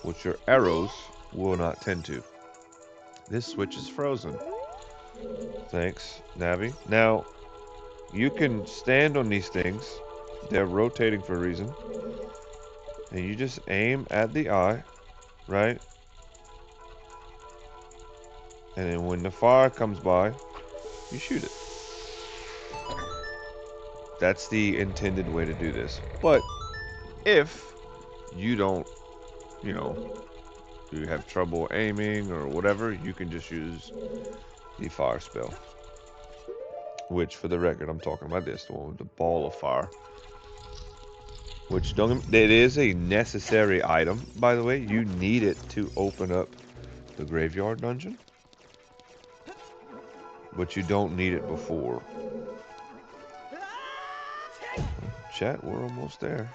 [SPEAKER 1] which your arrows will not tend to. This switch is frozen. Thanks, Navi. Now, you can stand on these things. They're rotating for a reason. And you just aim at the eye, right? And then when the fire comes by, you shoot it. That's the intended way to do this. But if you don't, you know, you have trouble aiming or whatever, you can just use the fire spell. Which, for the record, I'm talking about this, the one with the ball of fire. Which, it is a necessary item, by the way. You need it to open up the graveyard dungeon. But you don't need it before. Chat, we're almost there.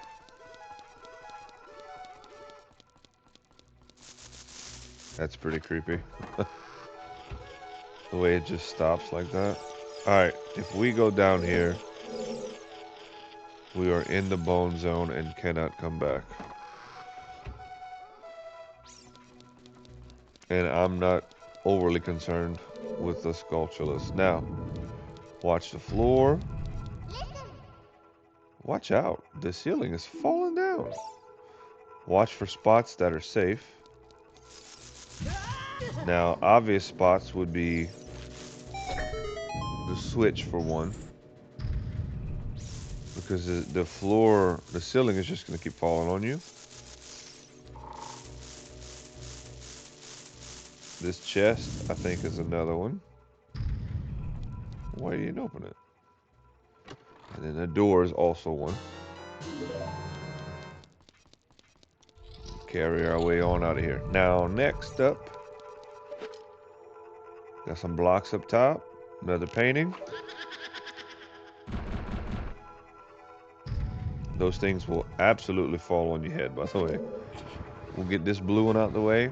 [SPEAKER 1] That's pretty creepy. The way it just stops like that. Alright, if we go down here, we are in the bone zone and cannot come back. And I'm not overly concerned with the Skulltulus. Now, watch the floor. Watch out. The ceiling is falling down. Watch for spots that are safe. Now, obvious spots would be the switch for one. Because the floor, the ceiling is just going to keep falling on you. This chest, I think, is another one. Why you didn't open it? And then the door is also one. Carry our way on out of here. Now, next up, got some blocks up top. Another painting. Those things will absolutely fall on your head, by the way. We'll get this blue one out of the way.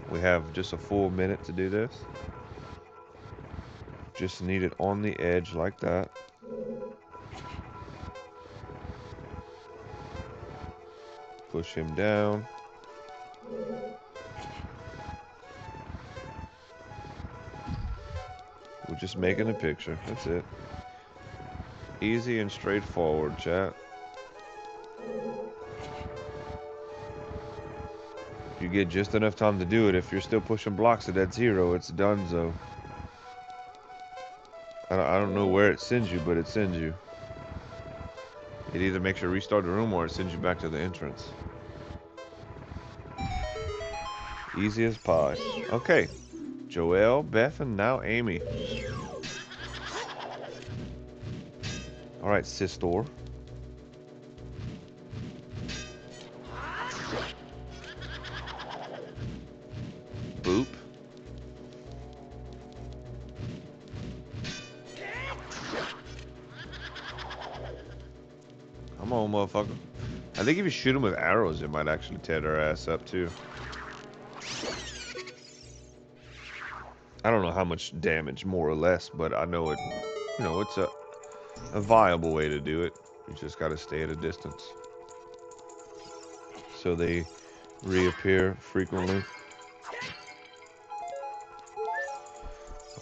[SPEAKER 1] We have just a full minute to do this. Just need it on the edge like that. Push him down. We're just making a picture. That's it. Easy and straightforward, chat. You get just enough time to do it. If you're still pushing blocks at that zero, it's donezo. I don't know where it sends you, but it sends you. It either makes you restart the room or it sends you back to the entrance. Easy as pie. Okay. Joelle, Beth, and now Amy. Alright, Sistor. Boop. Come on, motherfucker. I think if you shoot them with arrows, it might actually tear their ass up, too. I don't know how much damage, more or less, but I know it, you know, it's a viable way to do it. You just gotta stay at a distance. So they reappear frequently.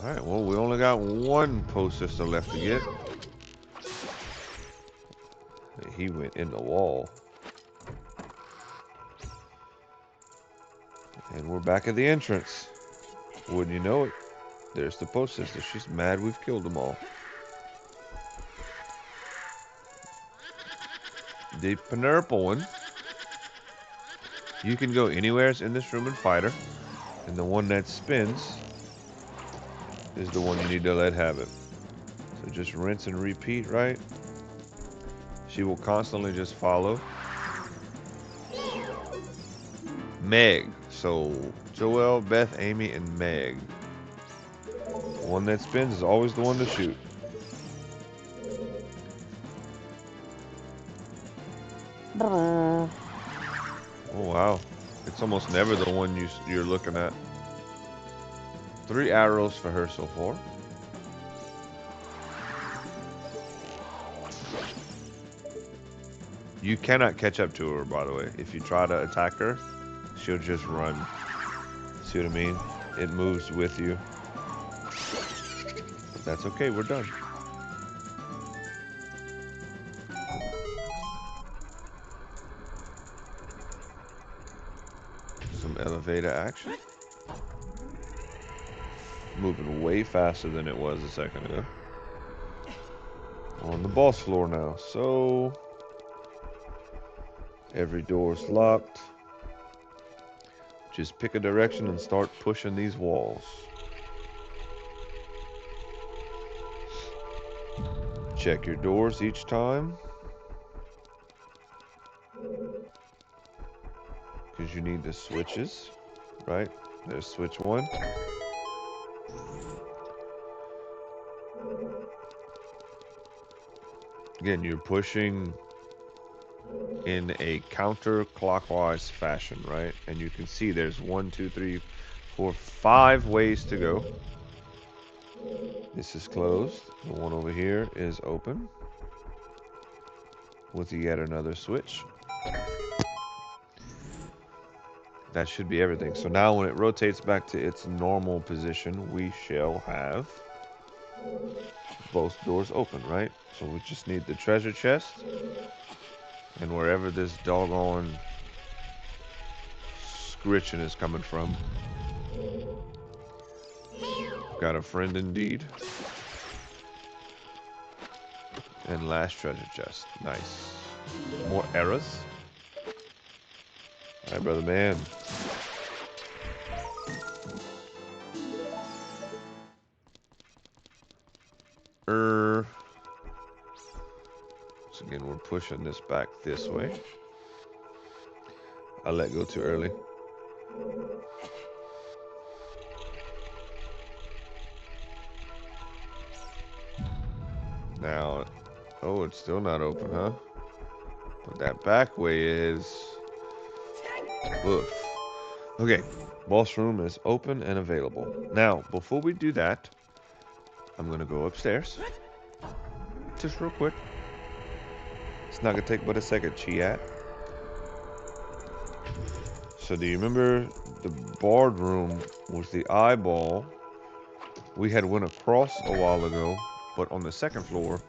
[SPEAKER 1] Alright, well, we only got one post system left to get. He went in the wall. And we're back at the entrance. Wouldn't you know it? There's the post sister. She's mad we've killed them all. The purple one. You can go anywhere in this room and fight her. And the one that spins is the one you need to let have it. So just rinse and repeat, right? She will constantly just follow. Meg. So Joelle, Beth, Amy, and Meg. The one that spins is always the one to shoot. Oh wow. It's almost never the one you're looking at. 3 arrows for her so far. You cannot catch up to her, by the way. If you try to attack her, she'll just run. See what I mean? It moves with you. But that's okay, we're done. Some elevator action. Moving way faster than it was a second ago. On the boss floor now. So every door's locked. Just pick a direction and start pushing these walls. Check your doors each time. Because you need the switches, right? There's switch 1. Again, you're pushing in a counterclockwise fashion, right? And you can see there's 1, 2, 3, 4, 5 ways to go. This is closed. The one over here is open with yet another switch. That should be everything. So now when it rotates back to its normal position, we shall have both doors open, right? So we just need the treasure chest and wherever this doggone scritching is coming from. Got a friend indeed. And last treasure chest. Nice. More errors. Alright, brother man. So again, we're pushing this back this way. I let go too early. Now, oh, it's still not open, huh? But that back way is... Oof. Okay, boss room is open and available. Now, before we do that, I'm gonna go upstairs. Just real quick. It's not gonna take but a second, chat. So do you remember the bard room was the eyeball we had went across a while ago, but on the second floor,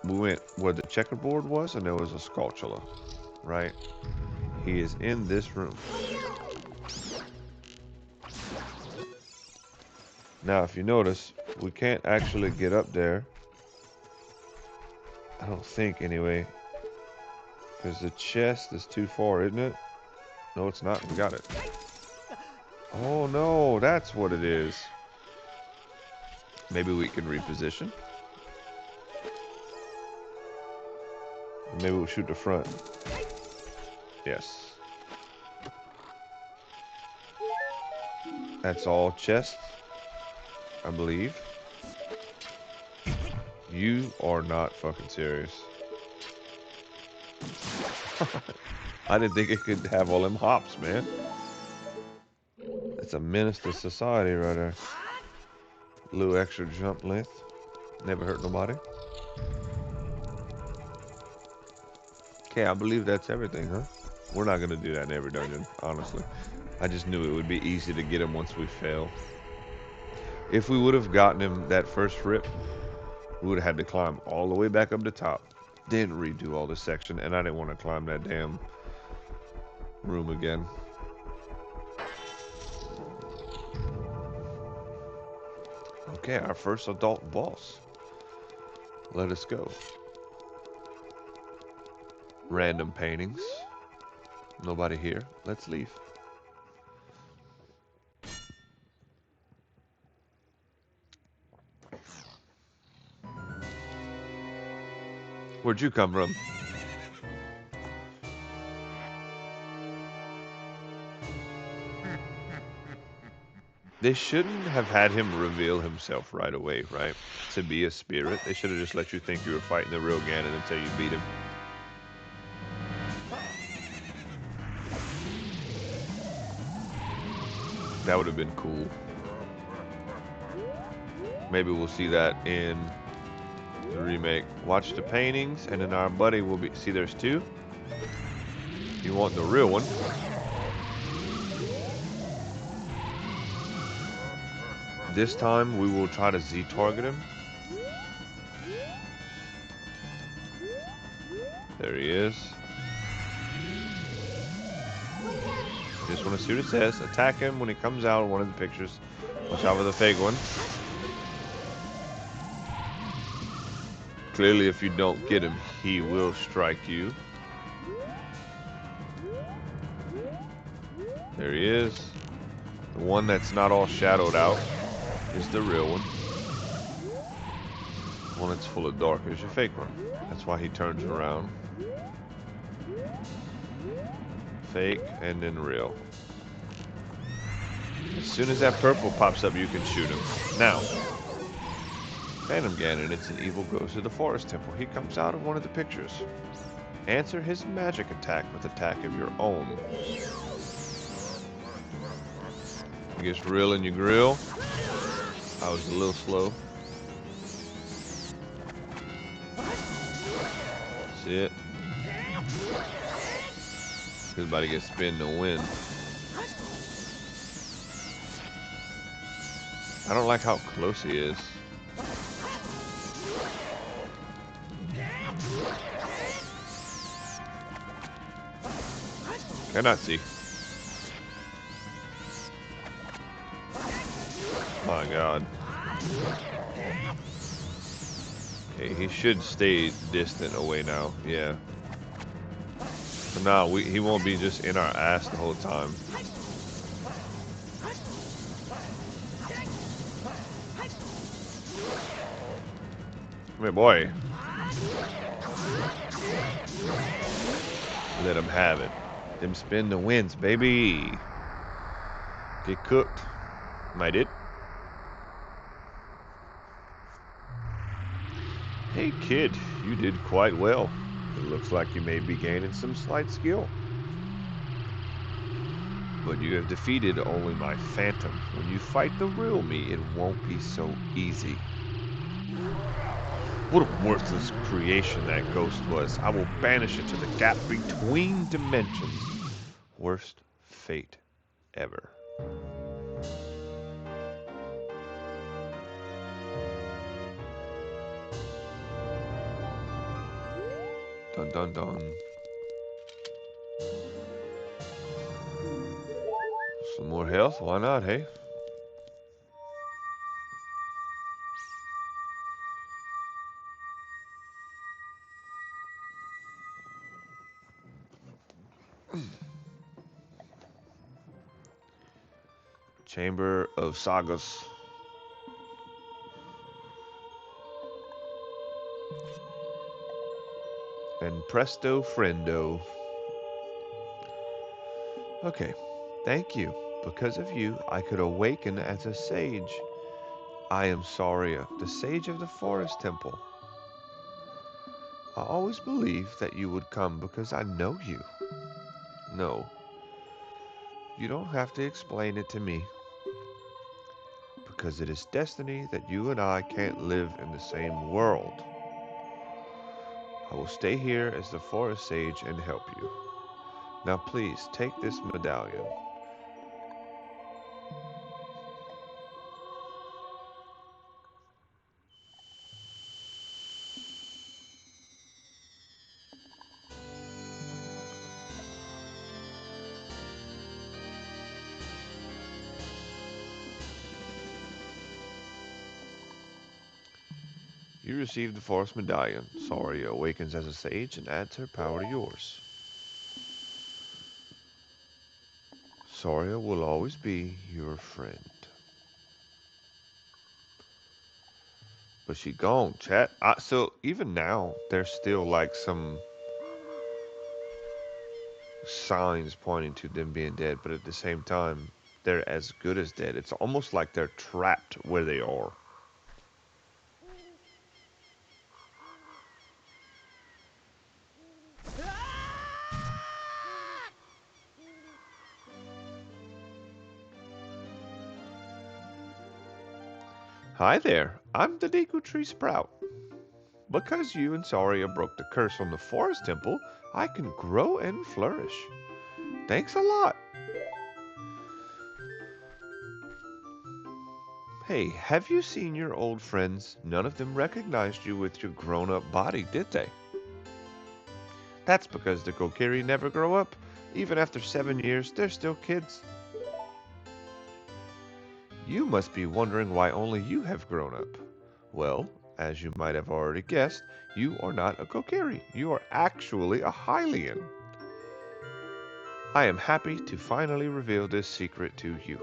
[SPEAKER 1] we went where the checkerboard was and there was a sculpture, right? He is in this room. Now, if you notice, we can't actually get up there. I don't think, anyway. Because the chest is too far, isn't it? No, it's not. We got it. Oh, no. That's what it is. Maybe we can reposition. Maybe we'll shoot the front. Yes. That's all chest, I believe. You are not fucking serious. I didn't think it could have all them hops, man. It's a menace to society right there. A little extra jump length. Never hurt nobody. Okay, I believe that's everything, huh? We're not gonna do that in every dungeon, honestly. I just knew it would be easy to get him once we fail. If we would have gotten him that first rip, we would have had to climb all the way back up the top, then redo all this section, and I didn't want to climb that damn room again. Okay, our first adult boss. Let us go. Random paintings. Nobody here. Let's leave. Where'd you come from? They shouldn't have had him reveal himself right away, right? To be a spirit. They should have just let you think you were fighting the real Ganon until you beat him. That would have been cool. Maybe we'll see that in the remake. Watch the paintings, and then our buddy will be... See, there's two. You want the real one. This time, we will try to Z-target him. There he is. Just want to see what it says. Attack him when he comes out in one of the pictures. Watch out for the fake one. Clearly, if you don't get him, he will strike you. There he is. The one that's not all shadowed out is the real one. The one that's full of dark is your fake one. That's why he turns around. Fake and then real. As soon as that purple pops up, you can shoot him. Now, Phantom Ganon, it's an evil ghost of the forest temple. He comes out of one of the pictures. Answer his magic attack with attack of your own. He gets real in your grill. I was a little slow. That's it. He's about to get spin to win. I don't like how close he is. Cannot see. My God. Okay, he should stay distant away now. Yeah. So now he won't be just in our ass the whole time. Come here, boy. Let him have it. Them spin the wins, baby. Get cooked. I did. Hey, kid, you did quite well. It looks like you may be gaining some slight skill. But you have defeated only my phantom. When you fight the real me, it won't be so easy. What a worthless creation that ghost was. I will banish it to the gap between dimensions. Worst fate ever. Dun dun dun. Some more health? Why not, hey? Chamber of Sagas. And presto friendo. Okay, thank you. Because of you, I could awaken as a sage. I am Saria, the sage of the forest temple. I always believed that you would come because I know you. No, you don't have to explain it to me, because it is destiny that you and I can't live in the same world. I will stay here as the forest sage and help you. Now please take this medallion. You receive the forest medallion. Saria awakens as a sage and adds her power to yours. Saria will always be your friend. But she gone, chat. So even now, there's still like some signs pointing to them being dead, but at the same time, they're as good as dead. It's almost like they're trapped where they are. Hi there, I'm the Deku Tree Sprout. Because you and Saria broke the curse on the Forest Temple, I can grow and flourish. Thanks a lot. Hey, have you seen your old friends? None of them recognized you with your grown-up body, did they? That's because the Kokiri never grow up. Even after 7 years, they're still kids. You must be wondering why only you have grown up. Well, as you might have already guessed, you are not a Kokiri. You are actually a Hylian. I am happy to finally reveal this secret to you.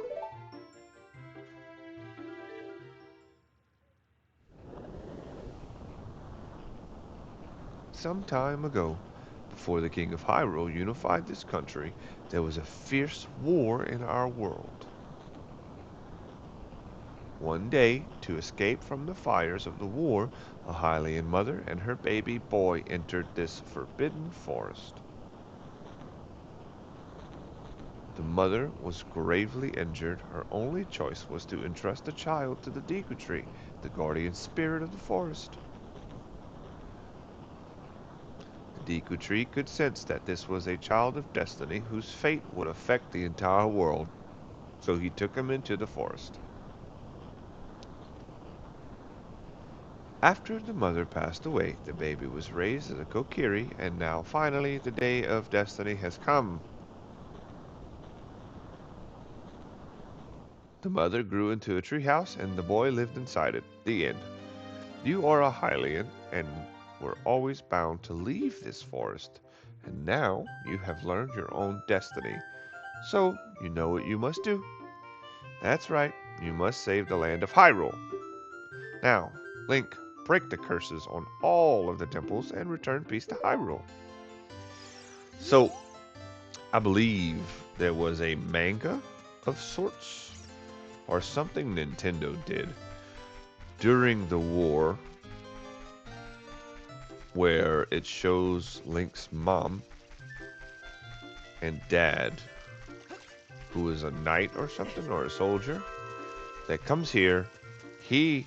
[SPEAKER 1] Some time ago, before the King of Hyrule unified this country, there was a fierce war in our world. One day, to escape from the fires of the war, a Hylian mother and her baby boy entered this forbidden forest. The mother was gravely injured. Her only choice was to entrust the child to the Deku Tree, the guardian spirit of the forest. The Deku Tree could sense that this was a child of destiny whose fate would affect the entire world, so he took him into the forest. After the mother passed away, the baby was raised as a Kokiri, and now finally the day of destiny has come. The mother grew into a treehouse, and the boy lived inside it. The end. You are a Hylian, and were always bound to leave this forest. And now you have learned your own destiny. So you know what you must do. That's right, you must save the land of Hyrule. Now, Link, break the curses on all of the temples and return peace to Hyrule. So, I believe there was a manga of sorts, or something Nintendo did during the war where it shows Link's mom and dad, who is a knight or something, or a soldier, that comes here. He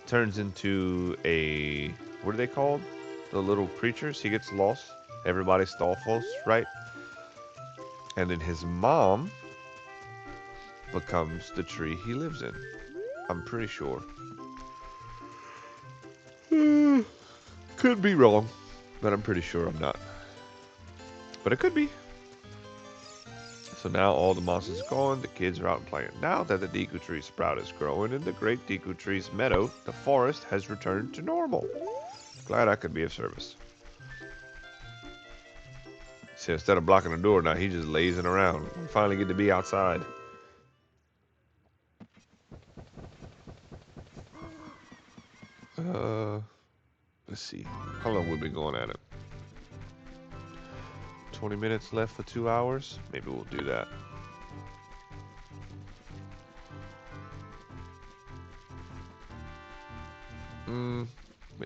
[SPEAKER 1] turns into a, what are they called? The little creatures. He gets lost. Everybody Stalfos, right? And then his mom becomes the tree he lives in. I'm pretty sure. Could be wrong, but I'm pretty sure I'm not. But it could be. So now all the monsters are gone, the kids are out playing. Now that the Deku Tree sprout is growing in the great Deku Tree's meadow, the forest has returned to normal. Glad I could be of service. See, instead of blocking the door, now he's just lazing around. We finally get to be outside. Let's see. How long we've been going at it? 20 minutes left for 2 hours? Maybe we'll do that.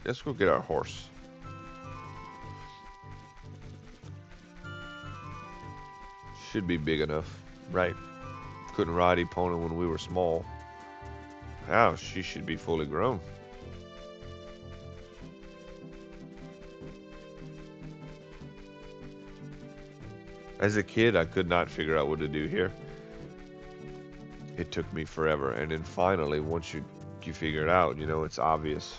[SPEAKER 1] Let's go get our horse. Should be big enough, right? Couldn't ride Epona when we were small. Now she should be fully grown. As a kid, I could not figure out what to do here. It took me forever, and then finally, once you figure it out, you know, it's obvious.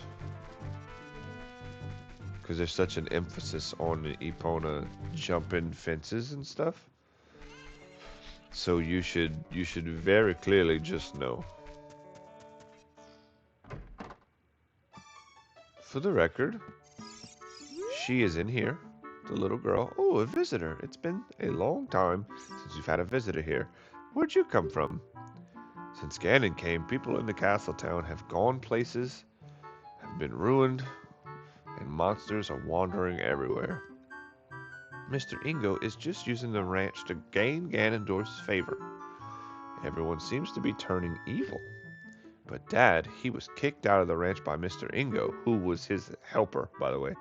[SPEAKER 1] Because there's such an emphasis on Epona jumping fences and stuff. So you should very clearly just know. For the record, she is in here, the little girl. Oh, a visitor. It's been a long time since we've had a visitor here. Where'd you come from? Since Ganon came, people in the castle town have gone places, have been ruined, and monsters are wandering everywhere. Mr. Ingo is just using the ranch to gain Ganondorf's favor. Everyone seems to be turning evil. But Dad, he was kicked out of the ranch by Mr. Ingo, who was his helper, by the way.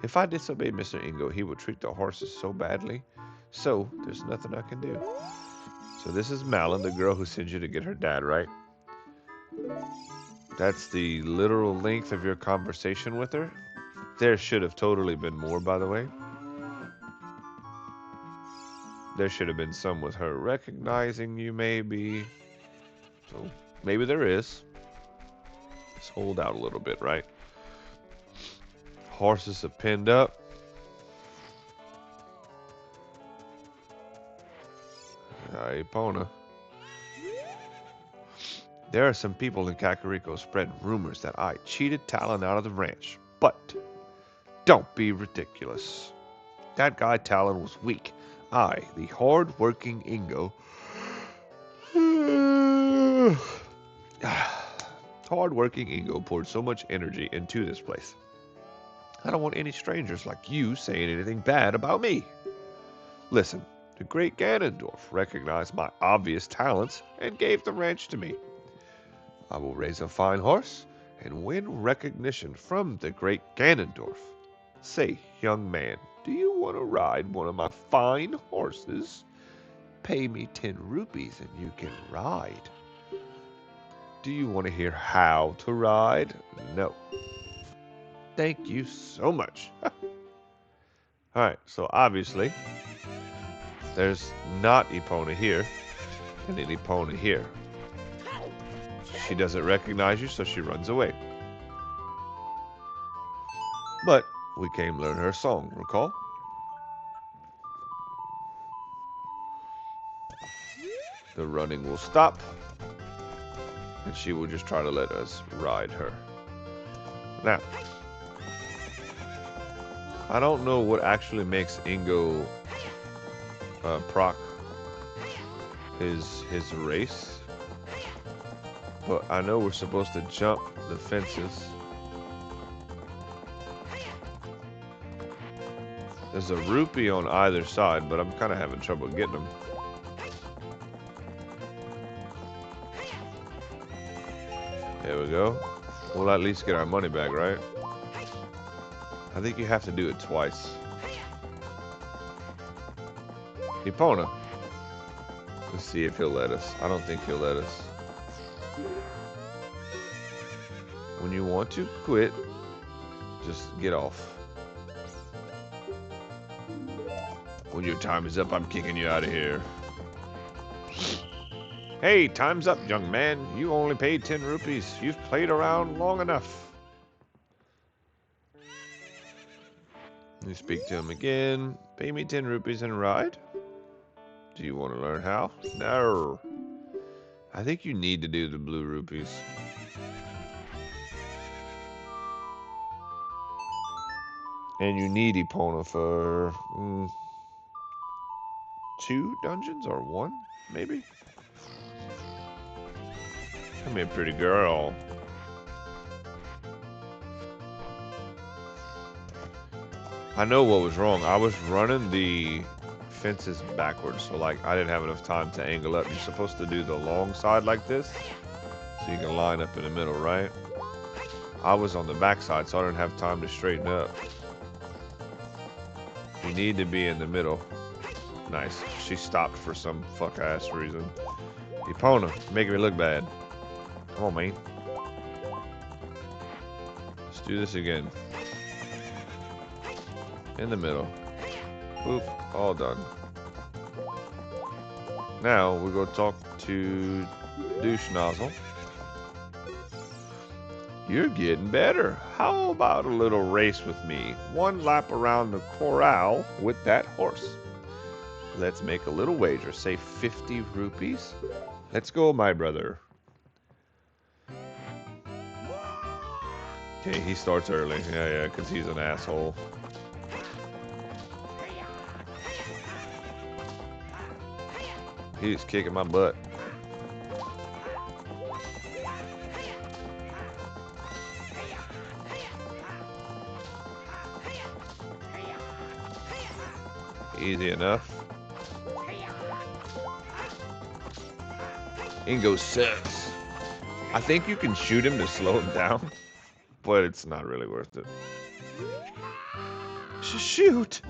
[SPEAKER 1] If I disobeyed Mr. Ingo, he would treat the horses so badly. So, there's nothing I can do. So this is Malin, the girl who sent you to get her dad, right? That's the literal length of your conversation with her. There should have totally been more, by the way. There should have been some with her recognizing you, maybe. So, maybe there is. Just hold out a little bit, right? Horses are pinned up. Epona. There are some people in Kakariko spreading rumors that I cheated Talon out of the ranch. But don't be ridiculous. That guy Talon was weak. I, the hard-working Ingo, hard-working Ingo poured so much energy into this place. I don't want any strangers like you saying anything bad about me. Listen, the great Ganondorf recognized my obvious talents and gave the ranch to me. I will raise a fine horse and win recognition from the great Ganondorf. Say, young man, do you want to ride one of my fine horses? Pay me 10 rupees and you can ride. Do you want to hear how to ride? No. Thank you so much. Alright, so obviously, there's not Epona here, and an Epona here. She doesn't recognize you, so she runs away. But we came learn her song, recall? The running will stop, and she will just try to let us ride her. Now, I don't know what actually makes Ingo proc his race, but I know we're supposed to jump the fences. There's a rupee on either side, but I'm kind of having trouble getting them. There we go. We'll at least get our money back, right? I think you have to do it twice. Epona. Let's see if he'll let us. I don't think he'll let us. When you want to quit, just get off. When your time is up, I'm kicking you out of here. Hey, time's up, young man. You only paid 10 rupees. You've played around long enough. You speak to him again. Pay me 10 rupees and ride. Do you want to learn how? No. I think you need to do the blue rupees. And you need Epona for 2 dungeons or 1, maybe? Come here, pretty girl. I know what was wrong. I was running the fences backwards, so like I didn't have enough time to angle up. You're supposed to do the long side like this, so you can line up in the middle, right? I was on the back side, so I didn't have time to straighten up. You need to be in the middle. Nice. She stopped for some fuck-ass reason. Epona, making me look bad. Come on, man. Let's do this again. In the middle. Boop. All done. Now, we go talk to Douche Nozzle. You're getting better. How about a little race with me? One lap around the corral with that horse. Let's make a little wager. Say 50 rupees. Let's go, my brother. Okay, he starts early. Yeah, because he's an asshole. He's kicking my butt. Easy enough. Ingo sucks. I think you can shoot him to slow him down, but it's not really worth it. Shoot!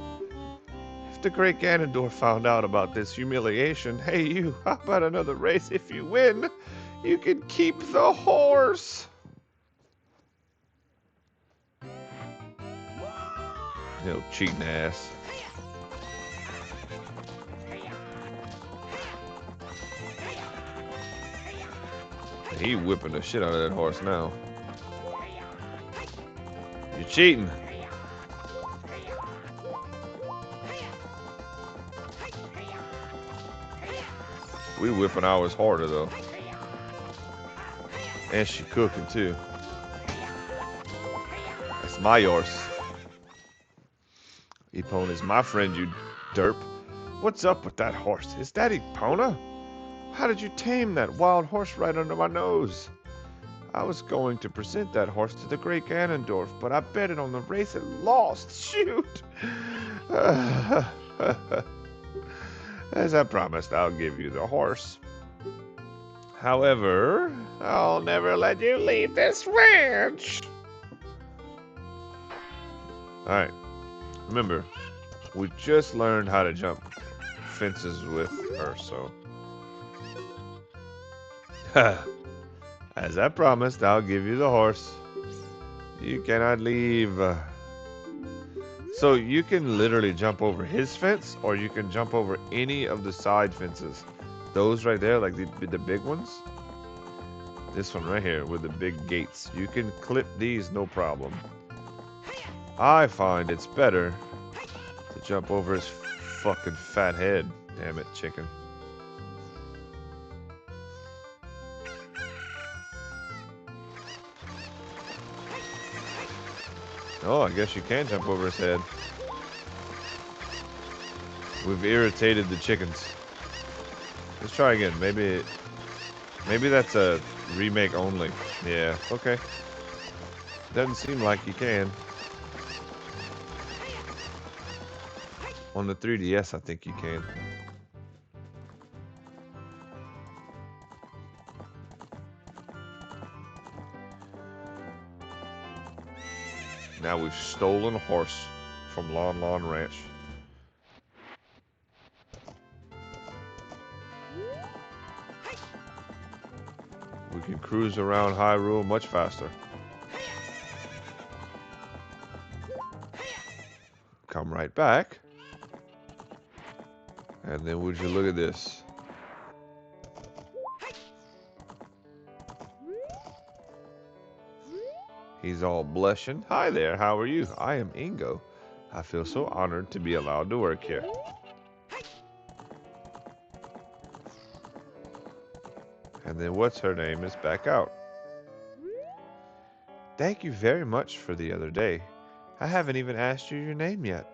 [SPEAKER 1] If the great Ganondorf found out about this humiliation, hey you, how about another race? If you win, you can keep the horse. You know, cheating ass. He whipping the shit out of that horse now. You're cheating. We whipping ours harder though. And she cooking too. That's my horse. Epona's my friend, you derp. What's up with that horse? Is that Epona? How did you tame that wild horse right under my nose? I was going to present that horse to the great Ganondorf, but I bet it on the race and lost. Shoot! As I promised, I'll give you the horse. However, I'll never let you leave this ranch. Alright. Remember, we just learned how to jump fences with her, so... As I promised, I'll give you the horse. You cannot leave. So you can literally jump over his fence, or you can jump over any of the side fences. Those right there, like the big ones. This one right here with the big gates. You can clip these, no problem. I find it's better to jump over his fucking fat head. Damn it, chicken. Oh, I guess you can jump over his head. We've irritated the chickens. Let's try again. Maybe that's a remake only. Yeah, okay. Doesn't seem like you can. On the 3DS, I think you can. Now we've stolen a horse from Lon Lon Ranch. We can cruise around Hyrule much faster. Come right back. And then would you look at this? He's all blushing. Hi there, how are you? I am Ingo. I feel so honored to be allowed to work here. And then what's her name is back out. Thank you very much for the other day. I haven't even asked you your name yet.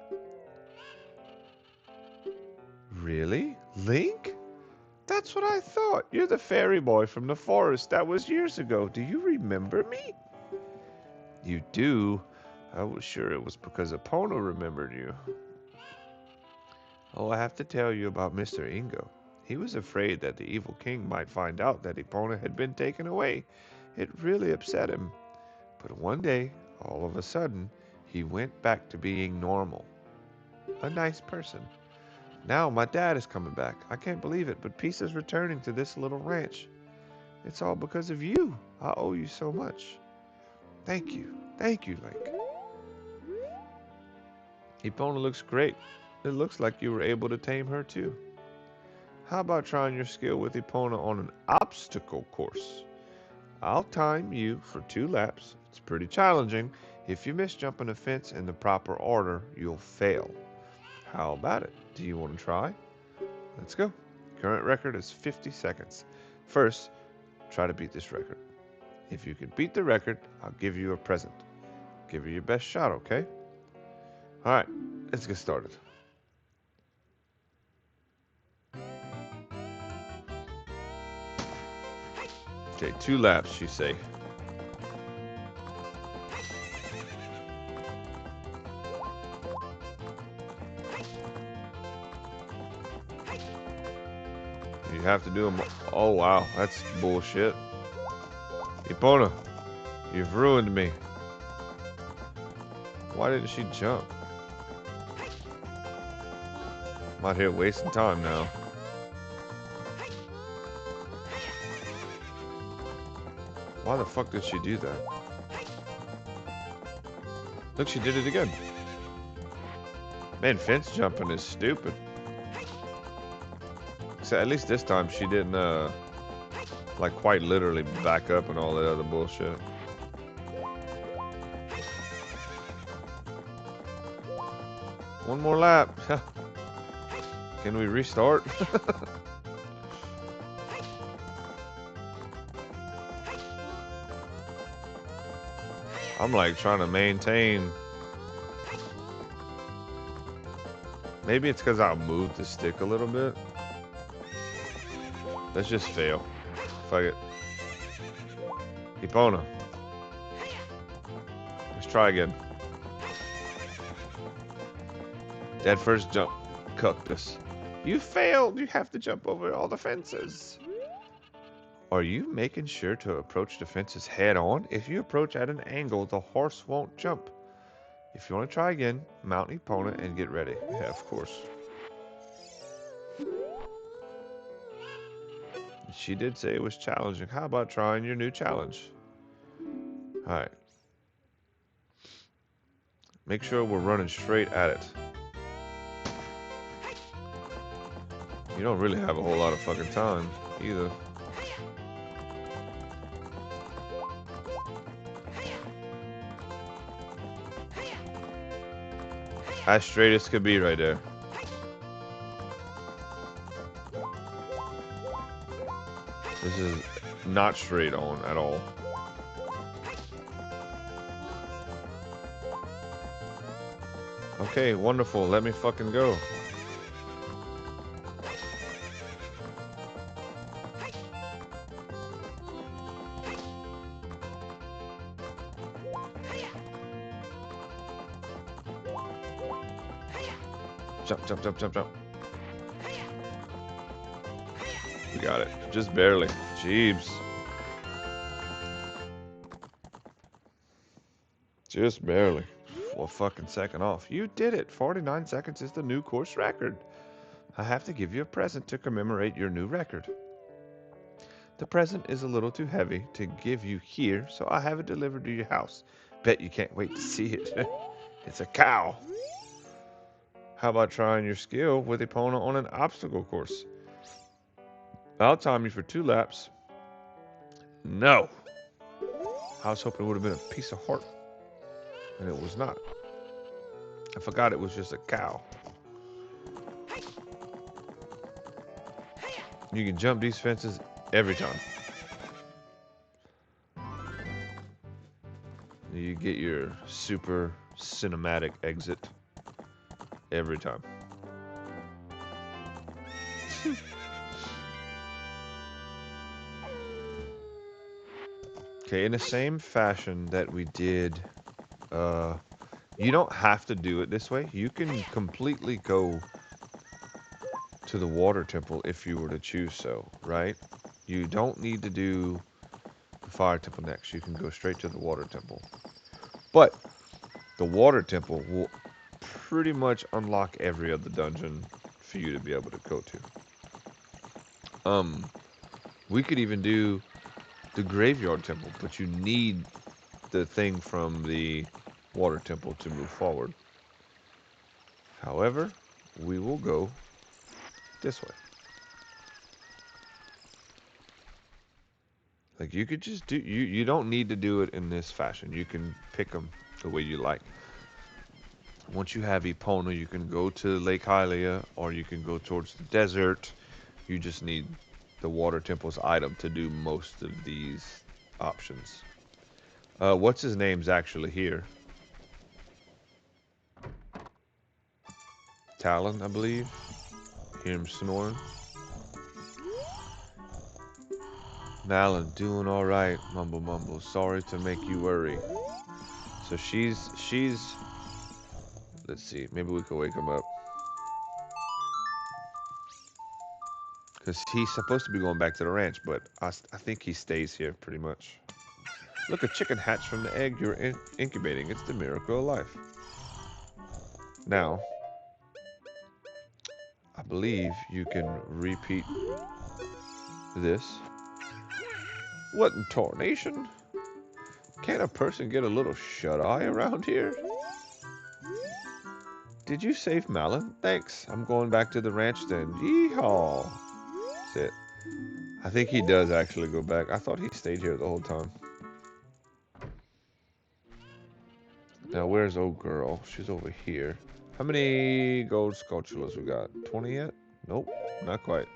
[SPEAKER 1] Really? Link? That's what I thought. You're the fairy boy from the forest. That was years ago. Do you remember me? You do? I was sure it was because Epona remembered you. Oh, I have to tell you about Mr. Ingo. He was afraid that the evil king might find out that Epona had been taken away. It really upset him. But one day, all of a sudden, he went back to being normal. A nice person. Now my dad is coming back. I can't believe it, but Pisa's returning to this little ranch. It's all because of you. I owe you so much. Thank you. Thank you, Link. Epona looks great. It looks like you were able to tame her too. How about trying your skill with Epona on an obstacle course? I'll time you for 2 laps. It's pretty challenging. If you miss jumping a fence in the proper order, you'll fail. How about it? Do you want to try? Let's go. Current record is 50 seconds. First, try to beat this record. If you can beat the record, I'll give you a present. Give it your best shot, okay? Alright, let's get started. Okay, 2 laps, you say. You have to do them. Oh, wow, that's bullshit. Epona, you've ruined me. Why didn't she jump? I'm out here wasting time now. Why the fuck did she do that? Look, she did it again. Man, fence jumping is stupid. So at least this time she didn't, like quite literally back up and all that other bullshit. One more lap. Can we restart? I'm like trying to maintain. Maybe it's because I moved the stick a little bit. Let's just fail. Fuck it. Epona. Let's try again. Dead first jump. Cactus. You failed. You have to jump over all the fences. Are you making sure to approach the fences head on? If you approach at an angle, the horse won't jump. If you want to try again, mount Epona and get ready. Yeah, of course. She did say it was challenging. How about trying your new challenge? Alright. Make sure we're running straight at it. You don't really have a whole lot of fucking time, either. As straight as could be right there. This is not straight on at all. Okay, wonderful. Let me fucking go. Jump, jump, jump, jump, jump. We got it. Just barely. Jeebs. Just barely. Well, fucking second off. You did it. 49 seconds is the new course record. I have to give you a present to commemorate your new record. The present is a little too heavy to give you here, so I have it delivered to your house. Bet you can't wait to see it. It's a cow. How about trying your skill with Epona on an obstacle course? I'll time you for 2 laps. No. I was hoping it would have been a piece of heart. And it was not. I forgot it was just a cow. You can jump these fences every time. You get your super cinematic exit every time. Okay, in the same fashion that we did, you don't have to do it this way. You can completely go to the water temple if you were to choose so, right? You don't need to do the fire temple next. You can go straight to the water temple. But the water temple will pretty much unlock every other dungeon for you to be able to go to. We could even do the graveyard temple, but you need the thing from the water temple to move forward. However, we will go this way. Like you could just do you don't need to do it in this fashion. You can pick them the way you like. Once you have Epona, you can go to Lake Hylia or you can go towards the desert. You just need the water temple's item to do most of these options. What's his name's actually here? Talon, I believe. Hear him snoring. Malin, doing all right. Mumble, mumble. Sorry to make you worry. So she's. Let's see. Maybe we could wake him up. Because he's supposed to be going back to the ranch, but I think he stays here pretty much. Look, a chicken hatched from the egg you're incubating. It's the miracle of life. Now, I believe you can repeat this. What in tarnation? Can't a person get a little shut-eye around here? Did you save Malin? Thanks. I'm going back to the ranch then. Yeehaw. That's it. I think he does actually go back. I thought he stayed here the whole time. Now, where's old girl? She's over here. How many gold sculptulas we got? 20 yet? Nope, not quite.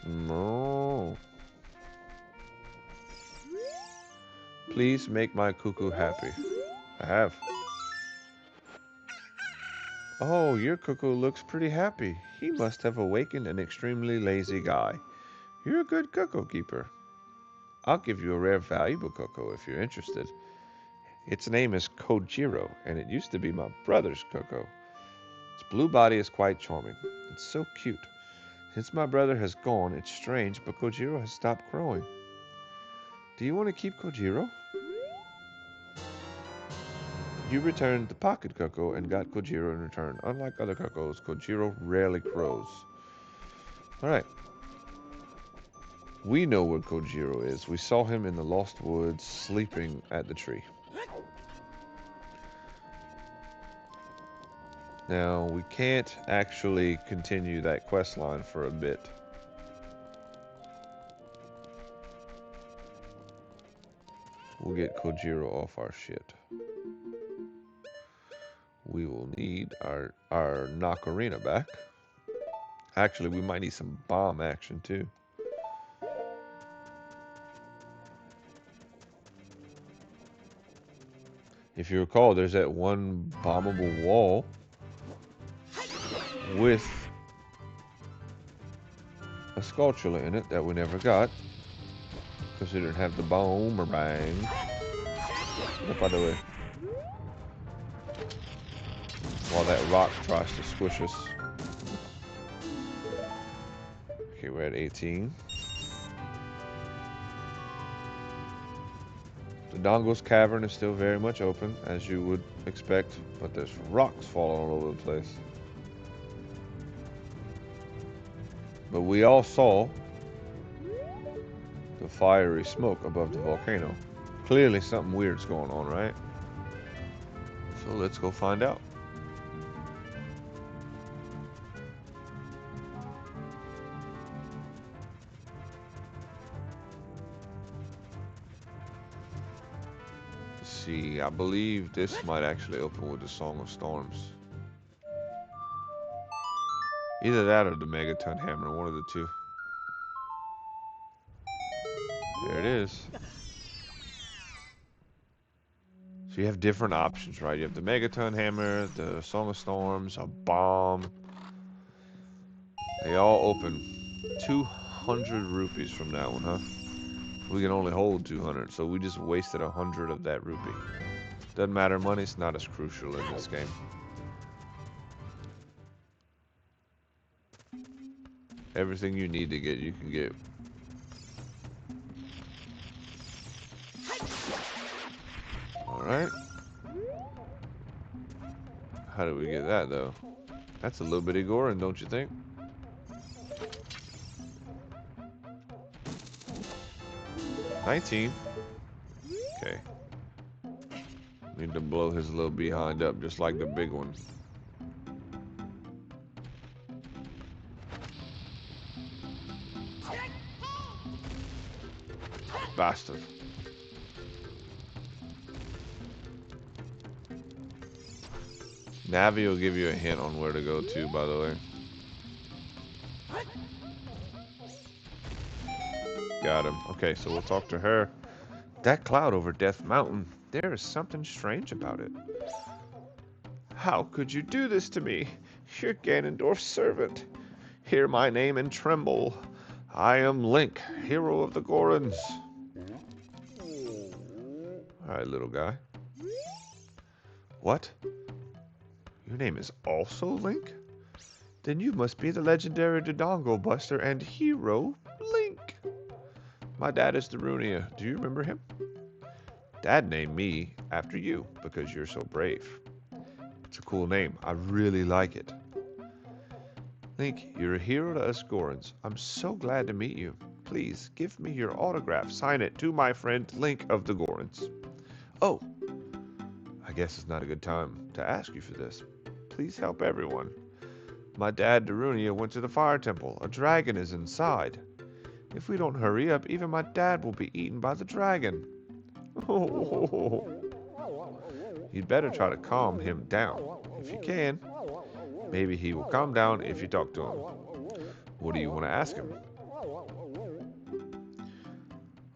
[SPEAKER 1] No. Please make my cuckoo happy. I have. Oh, your cuckoo looks pretty happy. He must have awakened an extremely lazy guy. You're a good cuckoo keeper. I'll give you a rare valuable cuckoo if you're interested. Its name is Kojiro, and it used to be my brother's cuckoo. Its blue body is quite charming. It's so cute. Since my brother has gone, it's strange, but Kojiro has stopped crowing. Do you want to keep Kojiro? You returned the pocket cuckoo and got Kojiro in return. Unlike other cuckoos, Kojiro rarely crows. Alright. We know where Kojiro is. We saw him in the Lost Woods sleeping at the tree. Now, we can't actually continue that quest line for a bit. We'll get Kojiro off our shit. We will need our Ocarina back. Actually, we might need some bomb action too. If you recall, there's that one bombable wall with a sculpture in it that we never got because we didn't have the boomerang. Get up out of the way. While that rock tries to squish us. Okay, we're at 18. The Dongo's cavern is still very much open, as you would expect, but there's rocks falling all over the place. But we all saw the fiery smoke above the volcano. Clearly something weird's going on, right? So let's go find out. Let's see, I believe this might actually open with the Song of Storms. Either that or the Megaton Hammer, one of the two. There it is. So you have different options, right? You have the Megaton Hammer, the Song of Storms, a bomb. They all open 200 rupees from that one, huh? We can only hold 200, so we just wasted 100 of that rupee. Doesn't matter, money's not as crucial in this game. Everything you need to get, you can get. Alright. How did we get that, though? That's a little bitty Goron, don't you think? $19. Okay. Need to blow his little behind up just like the big one. Bastard. Navi will give you a hint on where to go to, by the way. Got him. Okay, so we'll talk to her. That cloud over Death Mountain, there is something strange about it. How could you do this to me? You're Ganondorf's servant. Hear my name and tremble. I am Link, hero of the Gorons. Alright, little guy. What? Your name is also Link? Then you must be the legendary Dodongo Buster and hero, Link. My dad is Darunia. Do you remember him? Dad named me after you because you're so brave. It's a cool name. I really like it. Link, you're a hero to us Gorons. I'm so glad to meet you. Please, give me your autograph. Sign it to my friend Link of the Gorons. Oh, I guess it's not a good time to ask you for this. Please help everyone. My dad, Darunia, went to the fire temple. A dragon is inside. If we don't hurry up, even my dad will be eaten by the dragon. Oh. You'd better try to calm him down. If you can, maybe he will calm down if you talk to him. What do you want to ask him?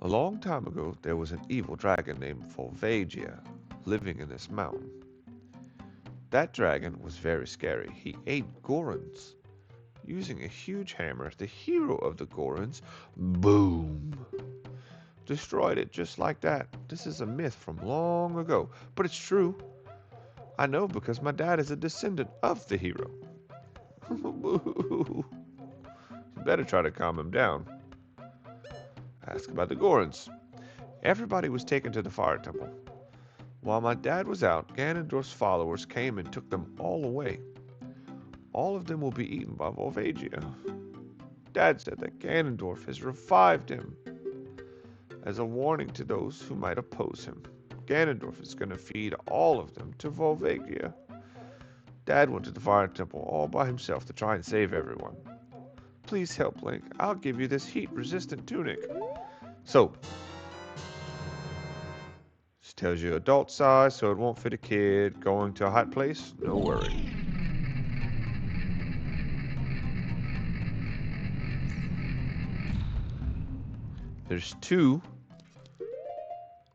[SPEAKER 1] A long time ago, there was an evil dragon named Volvagia living in this mountain. That dragon was very scary. He ate Gorons. Using a huge hammer, the hero of the Gorons, boom, destroyed it just like that. This is a myth from long ago, but it's true. I know because my dad is a descendant of the hero. You better try to calm him down. Ask about the Gorons. Everybody was taken to the fire temple. While my dad was out, Ganondorf's followers came and took them all away. All of them will be eaten by Volvagia. Dad said that Ganondorf has revived him as a warning to those who might oppose him. Ganondorf is going to feed all of them to Volvagia. Dad went to the fire temple all by himself to try and save everyone. Please help, Link. I'll give you this heat-resistant tunic. So, this tells you adult size, so it won't fit a kid. Going to a hot place? No worry. There's 2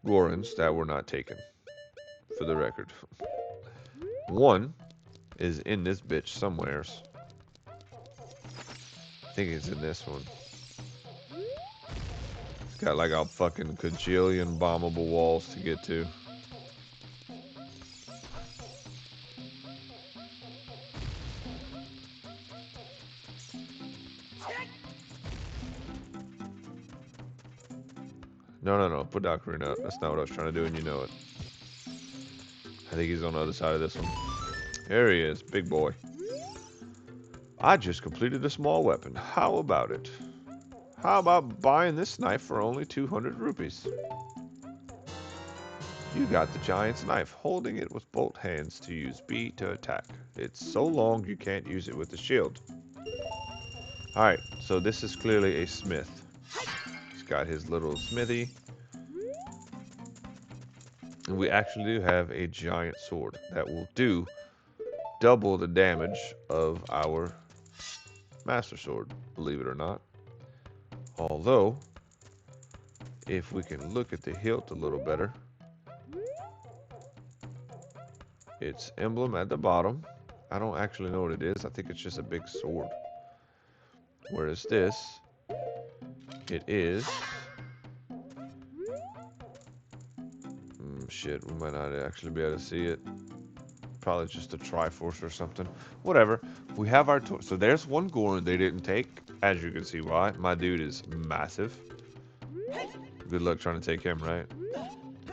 [SPEAKER 1] Gorons that were not taken, for the record. One is in this bitch somewheres. I think it's in this one. It's got like a fucking kajillion bombable walls to get to. No. Put the Ocarina up. That's not what I was trying to do, and you know it. I think he's on the other side of this one. There he is, big boy. I just completed a small weapon. How about it? How about buying this knife for only 200 rupees? You got the giant's knife, holding it with both hands to use B to attack. It's so long you can't use it with the shield. Alright, so this is clearly a smith. He's got his little smithy. And we actually do have a giant sword that will do double the damage of our Master Sword, believe it or not. Although, if we can look at the hilt a little better, its emblem at the bottom, I don't actually know what it is. I think it's just a big sword. Whereas this, it is... shit, we might not actually be able to see it. Probably just a Triforce or something. Whatever. We have our... So there's one Goron they didn't take. As you can see why. My dude is massive. Good luck trying to take him, right?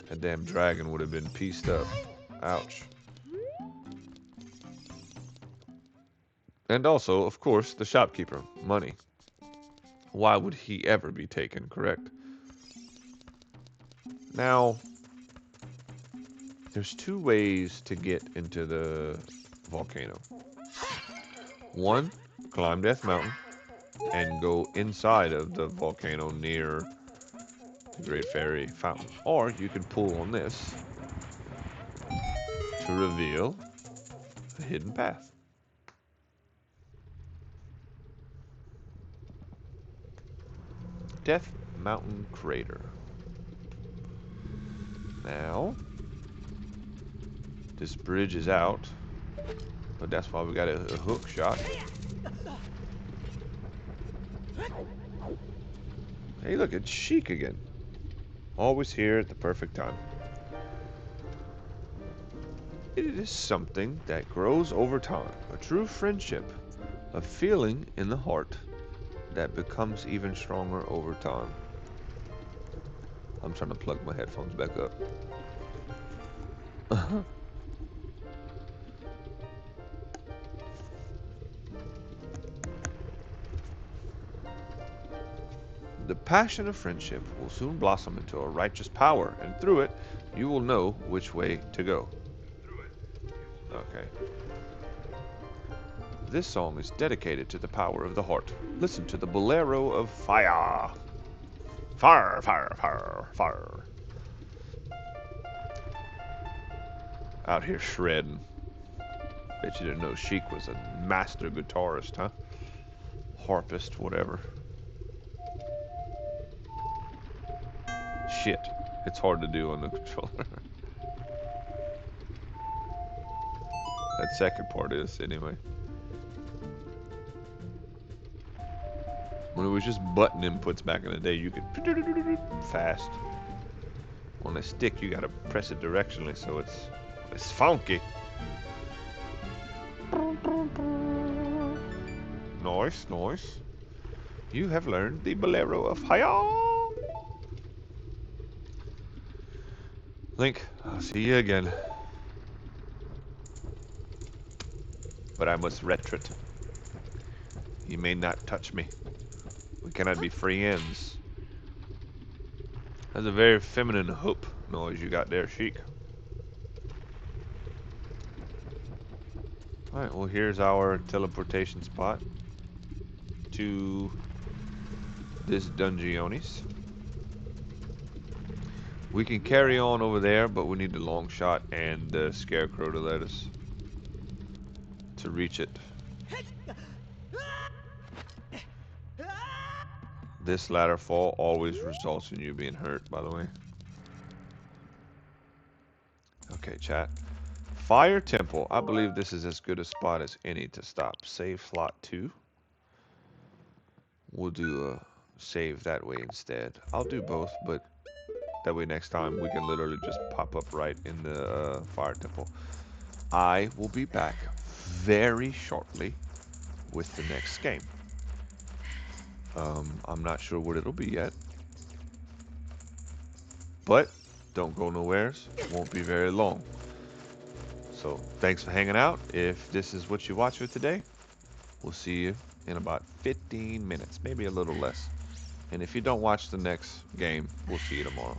[SPEAKER 1] That damn dragon would have been pieced up. Ouch. And also, of course, the shopkeeper. Money. Why would he ever be taken, correct? Now, there's two ways to get into the volcano. One, climb Death Mountain and go inside of the volcano near the Great Fairy Fountain. Or you could pull on this to reveal a hidden path. Death Mountain Crater. Now, this bridge is out, but that's why we got a hook shot. Hey, look, it's Sheik again. Always here at the perfect time. It is something that grows over time, a true friendship, a feeling in the heart that becomes even stronger over time. I'm trying to plug my headphones back up. The passion of friendship will soon blossom into a righteous power, and through it, you will know which way to go. Okay. This song is dedicated to the power of the heart. Listen to the bolero of fire. Fire, fire, fire, fire. Out here shredding. Bet you didn't know Sheik was a master guitarist, huh? Harpist, whatever. Shit. It's hard to do on the controller. That second part is, anyway. When it was just button inputs back in the day, you could fast. On a stick, you gotta press it directionally, so it's funky. Nice, nice. You have learned the bolero of Hiya. Link, I'll see you again. But I must retreat. You may not touch me. We cannot be friends. That's a very feminine hoop noise you got there, Sheik. Alright, well here's our teleportation spot to this Dungeonis. We can carry on over there, but we need the long shot and the scarecrow to let us to reach it. This ladder fall always results in you being hurt, by the way. Okay, chat. Fire Temple. I believe this is as good a spot as any to stop. Save slot 2. We'll do a save that way instead. I'll do both, but that way next time we can literally just pop up right in the Fire Temple. I will be back very shortly with the next game. I'm not sure what it'll be yet. But don't go nowheres. Won't be very long. So thanks for hanging out. If this is what you watch with today, we'll see you in about 15 minutes, maybe a little less. And if you don't watch the next game, we'll see you tomorrow.